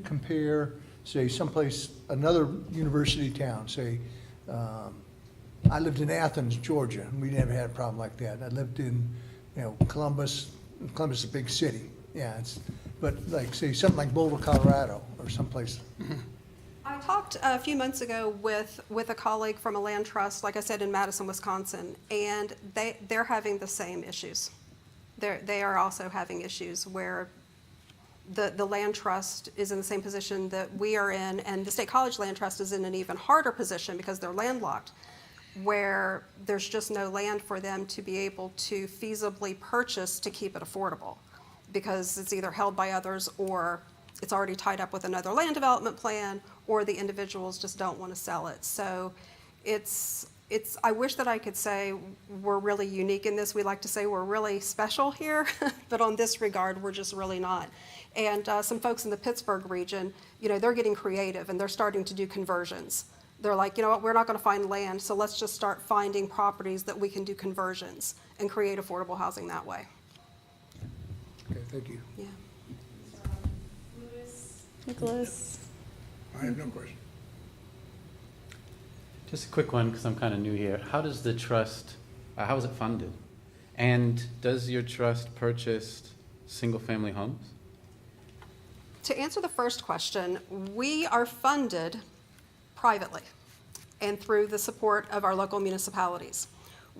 compare, say, someplace, another university town, say, I lived in Athens, Georgia, and we never had a problem like that. I lived in, Columbus is a big city, but like, say, something like Boulder, Colorado, or someplace. I talked a few months ago with a colleague from a land trust, like I said, in Madison, Wisconsin, and they're having the same issues. They are also having issues where the land trust is in the same position that we are in, and the State College Land Trust is in an even harder position because they're landlocked, where there's just no land for them to be able to feasibly purchase to keep it affordable, because it's either held by others, or it's already tied up with another land development plan, or the individuals just don't want to sell it. So I wish that I could say we're really unique in this. We like to say we're really special here, but on this regard, we're just really not. And some folks in the Pittsburgh region, they're getting creative, and they're starting to do conversions. They're like, you know what, we're not going to find land, so let's just start finding properties that we can do conversions and create affordable housing that way. Okay, thank you. Yeah. Nicholas. I have no question. Just a quick one, because I'm kind of new here. How does the trust, how is it funded? And does your trust purchase single-family homes? To answer the first question, we are funded privately and through the support of our local municipalities.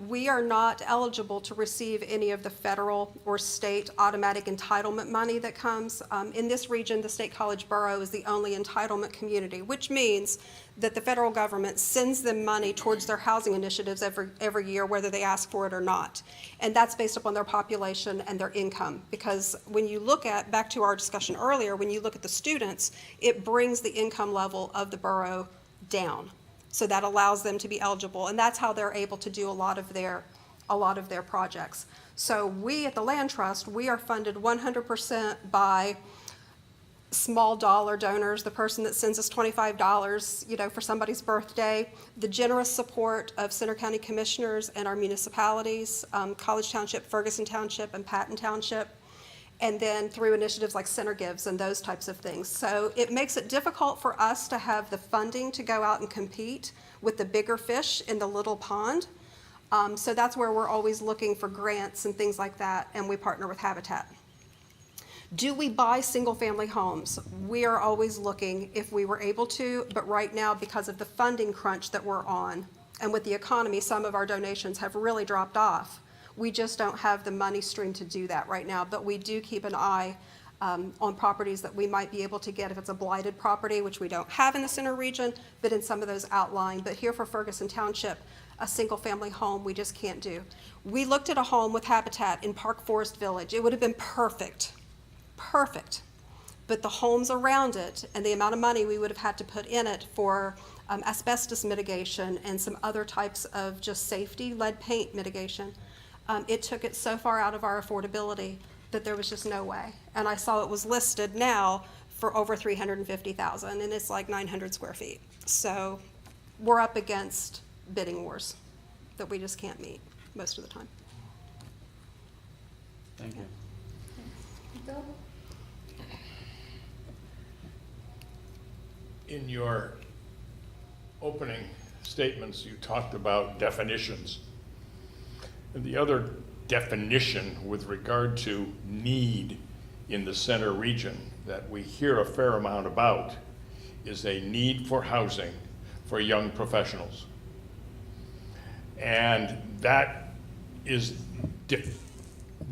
We are not eligible to receive any of the federal or state automatic entitlement money that comes. In this region, the State College Borough is the only entitlement community, which means that the federal government sends them money towards their housing initiatives every year, whether they ask for it or not. And that's based upon their population and their income. Because when you look at, back to our discussion earlier, when you look at the students, it brings the income level of the borough down. So that allows them to be eligible, and that's how they're able to do a lot of their projects. So we at the Land Trust, we are funded 100% by small dollar donors, the person that sends us $25, for somebody's birthday, the generous support of Center County Commissioners and our municipalities, College Township, Ferguson Township, and Patton Township. and then through initiatives like Center Gives and those types of things. So it makes it difficult for us to have the funding to go out and compete with the bigger fish in the little pond. So that's where we're always looking for grants and things like that, and we partner with Habitat. Do we buy single-family homes? We are always looking if we were able to, but right now, because of the funding crunch that we're on, and with the economy, some of our donations have really dropped off. We just don't have the money stream to do that right now, but we do keep an eye on properties that we might be able to get if it's a blighted property, which we don't have in the center region, but in some of those outlying. But here for Ferguson Township, a single-family home we just can't do. We looked at a home with Habitat in Park Forest Village. It would have been perfect, perfect. But the homes around it and the amount of money we would have had to put in it for asbestos mitigation and some other types of just safety, lead paint mitigation, it took it so far out of our affordability that there was just no way. And I saw it was listed now for over $350,000, and it's like 900 square feet. So we're up against bidding wars that we just can't meet most of the time. Thank you. Bill? In your opening statements, you talked about definitions. And the other definition with regard to need in the center region that we hear a fair amount about is a need for housing for young professionals. And that is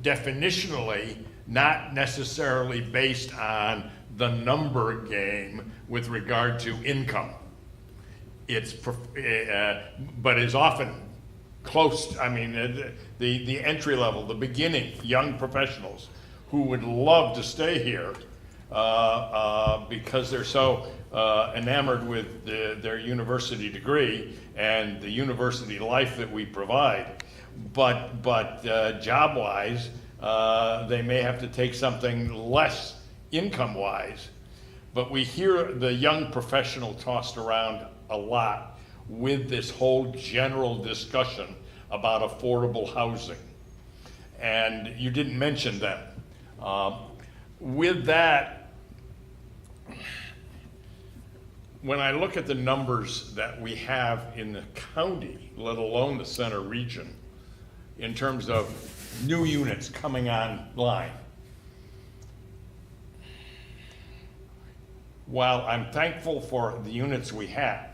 definitionally not necessarily based on the number game with regard to income. It's, but is often close, I mean, the entry level, the beginning, young professionals who would love to stay here because they're so enamored with their university degree and the university life that we provide. But job-wise, they may have to take something less income-wise. But we hear the young professional tossed around a lot with this whole general discussion about affordable housing. And you didn't mention them. With that, when I look at the numbers that we have in the county, let alone the center region, in terms of new units coming online, while I'm thankful for the units we have,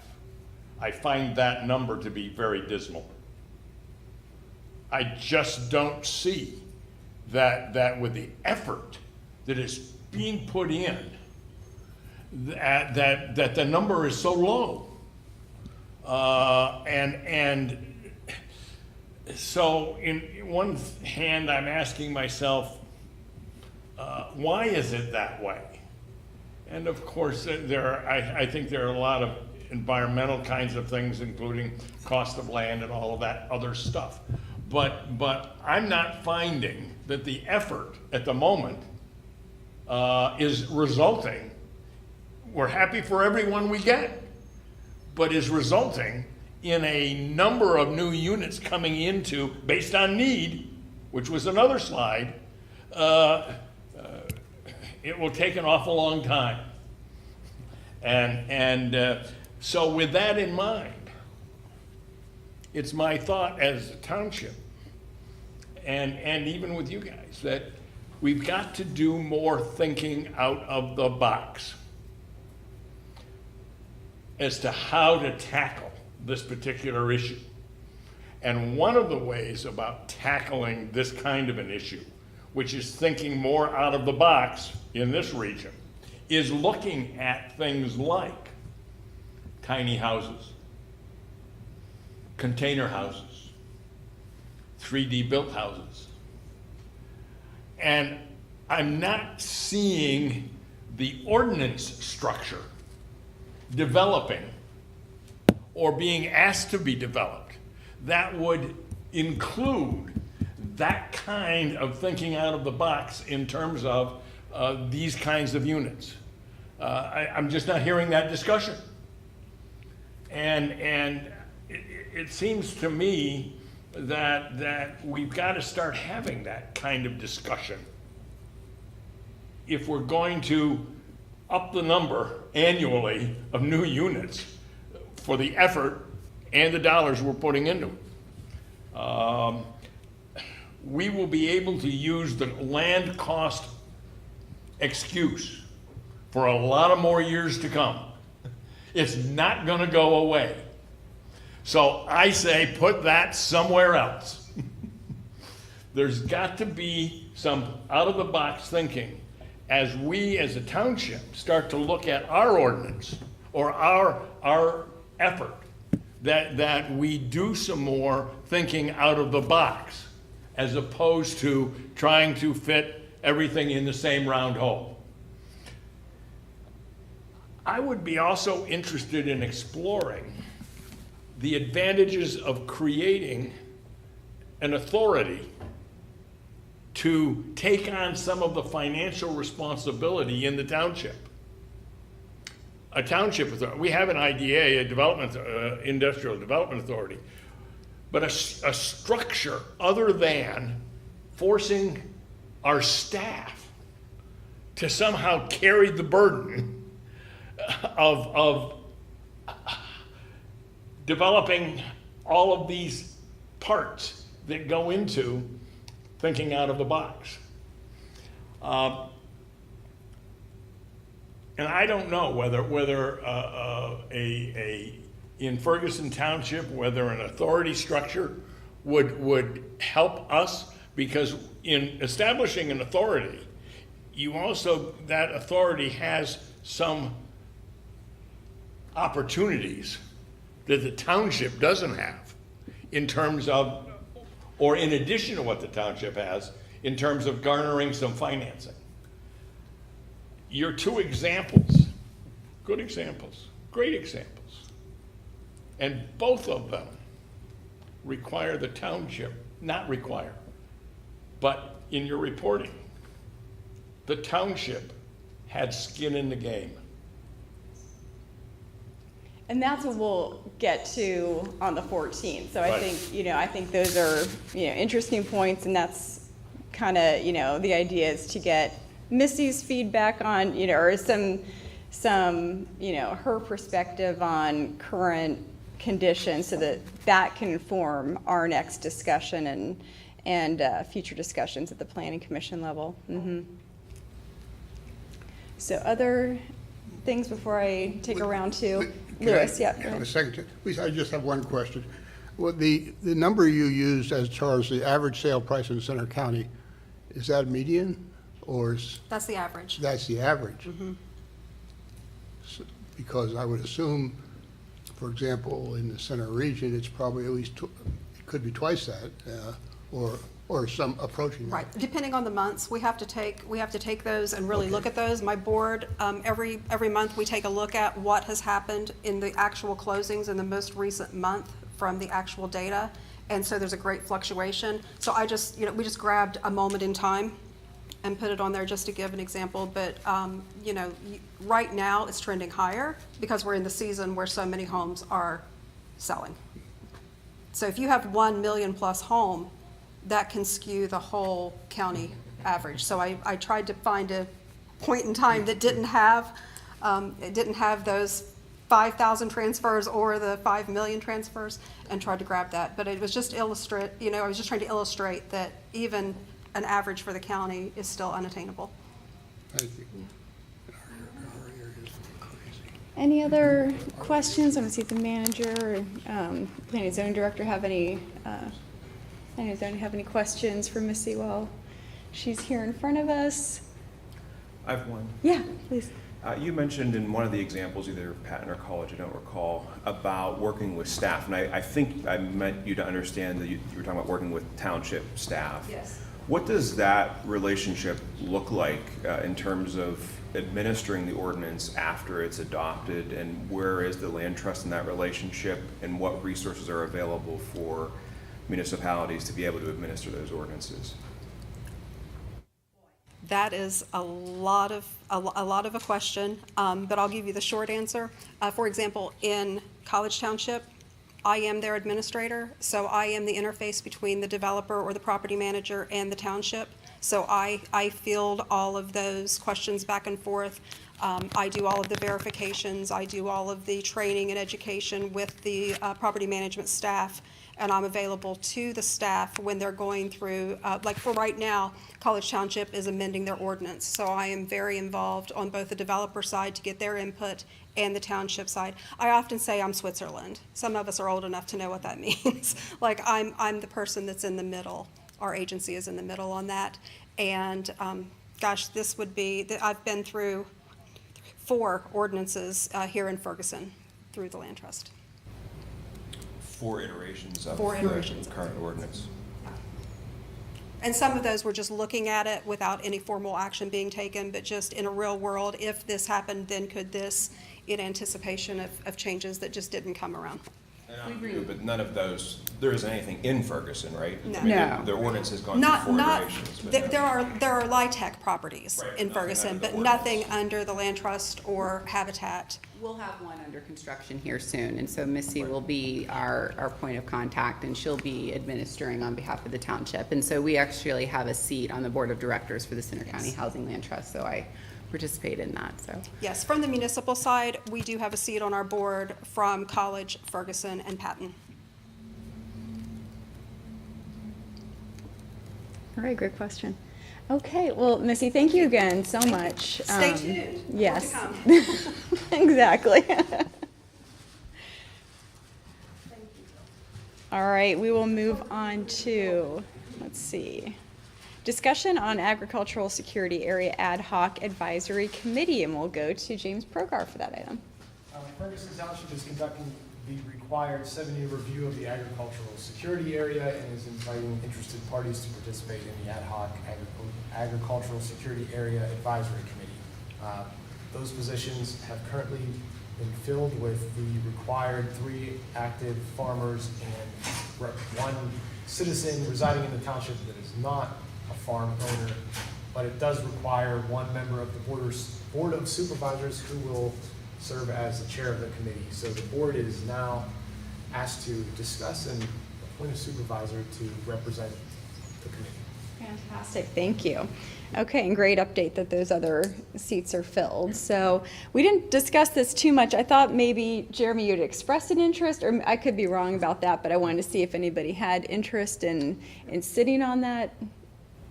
I find that number to be very dismal. I just don't see that with the effort that is being put in, that the number is so low. And so in one hand, I'm asking myself, why is it that way? And of course, I think there are a lot of environmental kinds of things, including cost of land and all of that other stuff. But I'm not finding that the effort at the moment is resulting. We're happy for everyone we get, but is resulting in a number of new units coming into based on need, which was another slide. It will take an awful long time. And so with that in mind, it's my thought as a township, and even with you guys, that we've got to do more thinking out of the box as to how to tackle this particular issue. And one of the ways about tackling this kind of an issue, which is thinking more out of the box in this region, is looking at things like tiny houses, container houses, 3D built houses. And I'm not seeing the ordinance structure developing or being asked to be developed that would include that kind of thinking out of the box in terms of these kinds of units. I'm just not hearing that discussion. And it seems to me that we've got to start having that kind of discussion if we're going to up the number annually of new units for the effort and the dollars we're putting into it. We will be able to use the land cost excuse for a lot of more years to come. It's not gonna go away. So I say put that somewhere else. There's got to be some out-of-the-box thinking as we, as a township, start to look at our ordinance or our effort, that we do some more thinking out of the box as opposed to trying to fit everything in the same round hole. I would be also interested in exploring the advantages of creating an authority to take on some of the financial responsibility in the township. A township authority, we have an IDA, a development, industrial development authority, but a structure other than forcing our staff to somehow carry the burden of developing all of these parts that go into thinking out of the box. And I don't know whether in Ferguson Township, whether an authority structure would help us, because in establishing an authority, that authority has some opportunities that the township doesn't have in terms of, or in addition to what the township has, in terms of garnering some financing. Your two examples, good examples, great examples, and both of them require the township, not require, but in your reporting, the township had skin in the game. And that's what we'll get to on the 14th. So I Right. think, I think those are, interesting points, and that's kind of, the idea is to get Missy's feedback on, or some, her perspective on current conditions so that can inform our next discussion and future discussions at the planning commission level. So other things before I take a round two? Lewis, yeah. go Have a ahead. second. Please, I just have one question. Well, the number you used as far as the average sale price in Center County, is that median or That's the average. that's the average? Because I would assume, for example, in the center region, it's probably at least, it could be twice that, or some approaching that. Right, depending on the months, we have to take those and really look at those. My board, every month, we take a look at what has happened in the actual closings in the most recent month from the actual data. And so there's a great fluctuation. So we just grabbed a moment in time and put it on there just to give an example. But, right now, it's trending higher because we're in the season where so many homes are selling. So if you have 1 million plus home, that can skew the whole county average. So I tried to find a point in time that didn't have those 5,000 transfers or the 5 million transfers and tried to grab that. But it was just I was just trying to illustrate that even an average for the county is still unattainable. Thank you. Any other questions? I want to see if the manager or planning and zoning director have any questions for Missy while she's here in front of us. I have one. Yeah, please. You mentioned in one of the examples, either Patton or College, I don't recall, about working with staff. And I think I meant you to understand that you were talking about working with township staff. Yes. What does that relationship look like in terms of administering the ordinance after it's adopted? And where is the land trust in that relationship? And what resources are available for municipalities to be able to administer those ordinances? That is a lot of a question, but I'll give you the short answer. For example, in College Township, I am their administrator, so I am the interface between the developer or the property manager and the township. So I field all of those questions back and forth. I do all of the verifications, I do all of the training and education with the property management staff, and I'm available to the staff when they're going through, like for right now, College Township is amending their ordinance. So I am very involved on both the developer side to get their input and the township side. I often say I'm Switzerland. Some of us are old enough to know what that means. Like I'm the person that's in the middle. Our agency is in the middle on that. And gosh, this would be, I've been through 4 ordinances here in Ferguson through the land trust. 4 iterations of 4 iterations. the current ordinance. And some of those were just looking at it without any formal action being taken, but just in a real world, if this happened, then could this, in anticipation of changes that just didn't come around. And I'm new, but none of those, there isn't anything in Ferguson, right? No. I mean, No. The ordinance has gone through 4 iterations. but no. There are LIHTC properties Right, in nothing Ferguson, under the but nothing ordinance. under the land trust or habitat. We'll have one under construction here soon, and so Missy will be our point of contact, and she'll be administering on behalf of the township. And so we actually have a seat on the board of directors for the Center County Housing Land Trust, so I participate in that, so. Yes, from the municipal side, we do have a seat on our board from College, Ferguson, and Patton. All right, great question. Okay, well, Missy, thank you again so much. Stay tuned. More to Yes. come. Exactly. All right, we will move on to, let's see, discussion on agricultural security area ad hoc advisory committee, and we'll go to James Progar for that item. Ferguson Township is conducting the required 7-year review of the agricultural security area and is inviting interested parties to participate in the ad hoc agricultural security area advisory committee. Those positions have currently been filled with the required 3 active farmers and 1 citizen residing in the township that is not a farm owner, but it does require 1 member of the Board of Supervisors who will serve as the chair of the committee. So the board is now asked to discuss and appoint a supervisor to represent the committee. Fantastic, thank you. Okay, and great update that those other seats are filled. So we didn't discuss this too much. I thought maybe, Jeremy, you'd expressed an interest, or I could be wrong about that, but I wanted to see if anybody had interest in sitting on that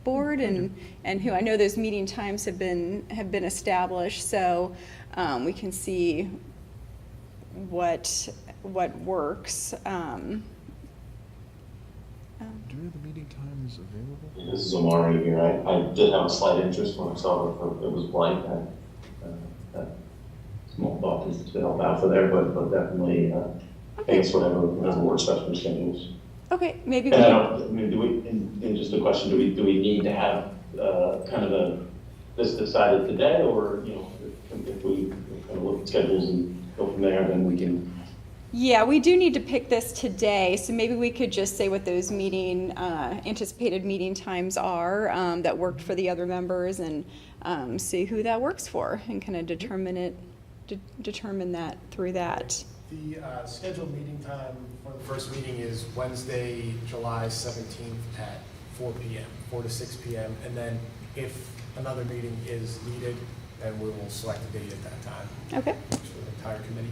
board, and who, I know those meeting times have been established, so we can see what works. Do the meeting times available? This is Omari here. I did have a slight interest when I saw it was blank. I small thought to help out for there, but definitely, I guess whatever works best for schedules. Okay, maybe And I mean, do we, and just a question, do we need to have, kind of this decided today, or, you know, if we kind of look at schedules and go from there, then we can. Yeah, we do need to pick this today, so maybe we could just say what those anticipated meeting times are that worked for the other members, and see who that works for, and kind of determine that through that. The scheduled meeting time for the first meeting is Wednesday, July 17th at 4 p.m., 4 to 6 p.m. And then if another meeting is needed, then we will select a date at that time. Okay. For the entire committee.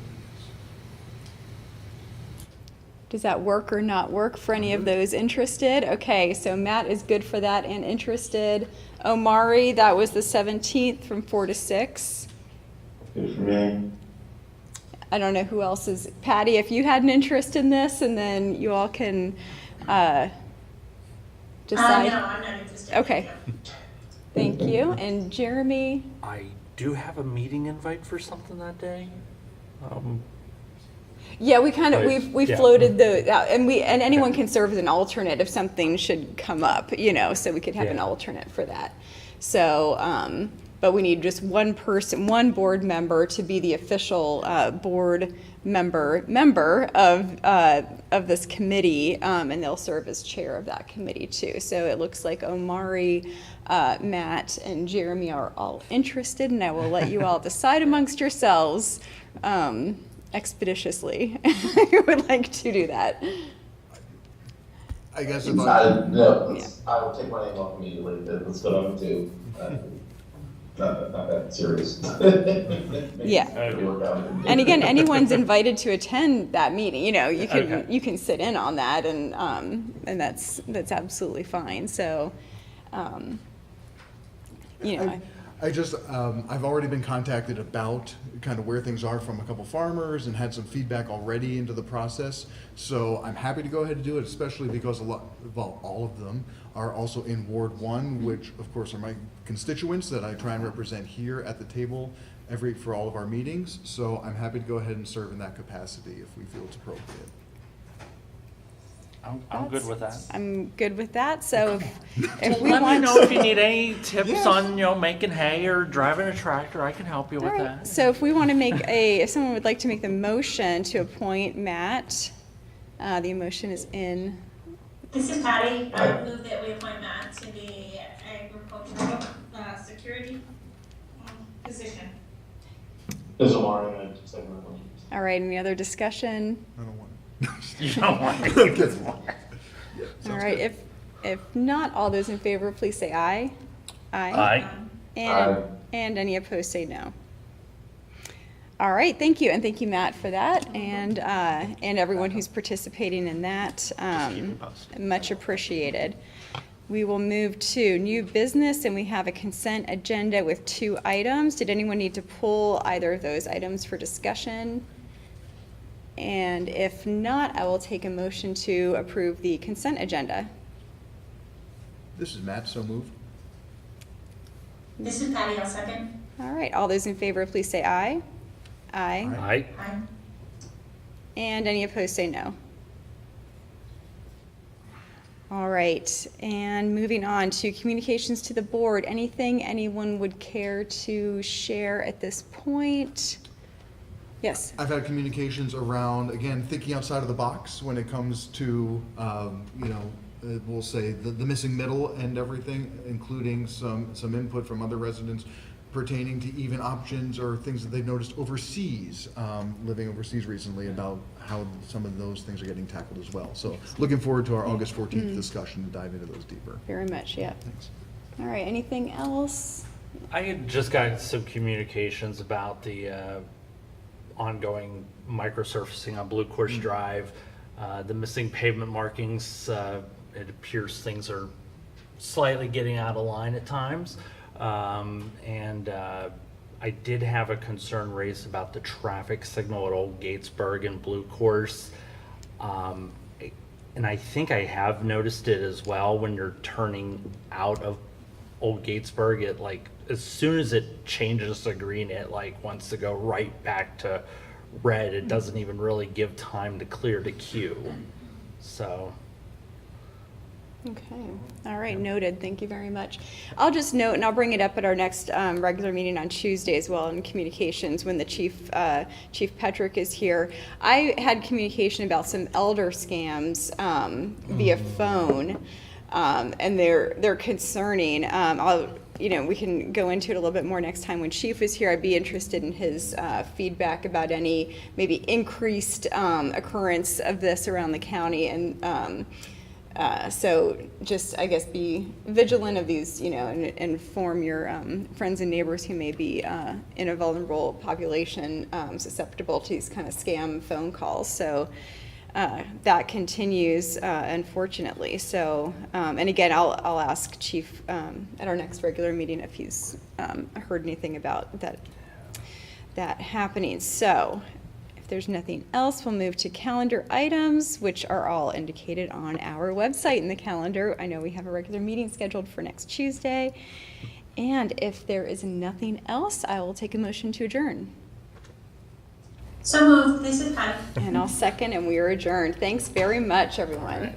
Does that work or not work for any of those interested? Okay, so Matt is good for that and interested. Omari, that was the 17th from 4 to 6. Good for me. I don't know who else is. Patty, if you had an interest in this, and then you all can decide. No, I'm not interested. Okay. Thank you. And Jeremy? I do have a meeting invite for something that day. Yeah, we kind of, Right. we've Yeah. floated and anyone can serve as an alternate if something should come up, so we could have an Yeah. alternate for that. So, but we need just one person, one board member to be the official board member of this committee, and they'll serve as chair of that committee too. So it looks like Omari, Matt, and Jeremy are all interested, and I will let you all decide amongst yourselves expeditiously. You would like to do that. I guess I, if no, I will take my name off immediately. Let's go down to, not that serious. Yeah. Maybe work out. And again, anyone's invited to attend that meeting, you know, you can, Okay. you can sit in on that and that's absolutely fine, so, you know, I just, I've already been contacted about kind of where things are from a couple farmers and had some feedback already into the process. So I'm happy to go ahead and do it, especially because a lot, well, all of them are also in Ward 1, which of course are my constituents that I try and represent here at the table for all of our meetings. So I'm happy to go ahead and serve in that capacity if we feel it's appropriate. I'm good with that. I'm good with that, so if we Let me want. know if you need any tips on, you know, making hay or driving a tractor. I can help you with All right, that. so if we want to if someone would like to make the motion to appoint Matt, the motion is in. This is Patty. I would move that we appoint Matt to the agricultural security position. There's a line in it, second one. All right, any other discussion? I don't want You don't want to do this one. All right, if not, all those in favor, please say aye. Aye. And any opposed, say no. All right, thank you, and thank you, Matt, for that, and everyone who's participating in that. Much appreciated. We will move to new business, and we have a consent agenda with 2 items. Did anyone need to pull either of those items for discussion? And if not, I will take a motion to approve the consent agenda. This is Matt, so moved. This is Patty. I'll second. All right, all those in favor, please say aye. Aye. Aye. Aye. And any opposed, say no. All right, and moving on to communications to the board. Anything anyone would care to share at this point? Yes. I've had communications around, again, thinking outside of the box when it comes to, you know, we'll say the missing middle and everything, including some input from other residents pertaining to even options or things that they've noticed overseas, living overseas recently, about how some of those things are getting tackled as well. So looking forward to our August 14th discussion to dive into those deeper. Very much, yeah. Thanks. All right, anything else? I had just got some communications about the ongoing microsurfacing on Blue Course Drive, the missing pavement markings. It appears things are slightly getting out of line at times. And I did have a concern raised about the traffic signal at Old Gatesburg and Blue Course. And I think I have noticed it as well when you're turning out of Old Gatesburg. It like, as soon as it changes to green, it like wants to go right back to red. It doesn't even really give time to clear the queue. So. Okay, all right, noted, thank you very much. I'll just note, and I'll bring it up at our next regular meeting on Tuesday as well in communications when the Chief Petrick is here. I had communication about some elder scams via phone, and they're concerning. We can go into it a little bit more next time when Chief is here. I'd be interested in his feedback about any maybe increased occurrence of this around the county, and so just, I guess, be vigilant of these, and inform your friends and neighbors who may be in a vulnerable population susceptible to these kind of scam phone calls. So that continues, unfortunately. So, and again, I'll ask Chief at our next regular meeting if he's heard anything about that happening. So, if there's nothing else, we'll move to calendar items, which are all indicated on our website in the calendar. I know we have a regular meeting scheduled for next Tuesday. And if there is nothing else, I will take a motion to adjourn. So moved. This is Patty. And I'll second, and we are adjourned. Thanks very much, everyone.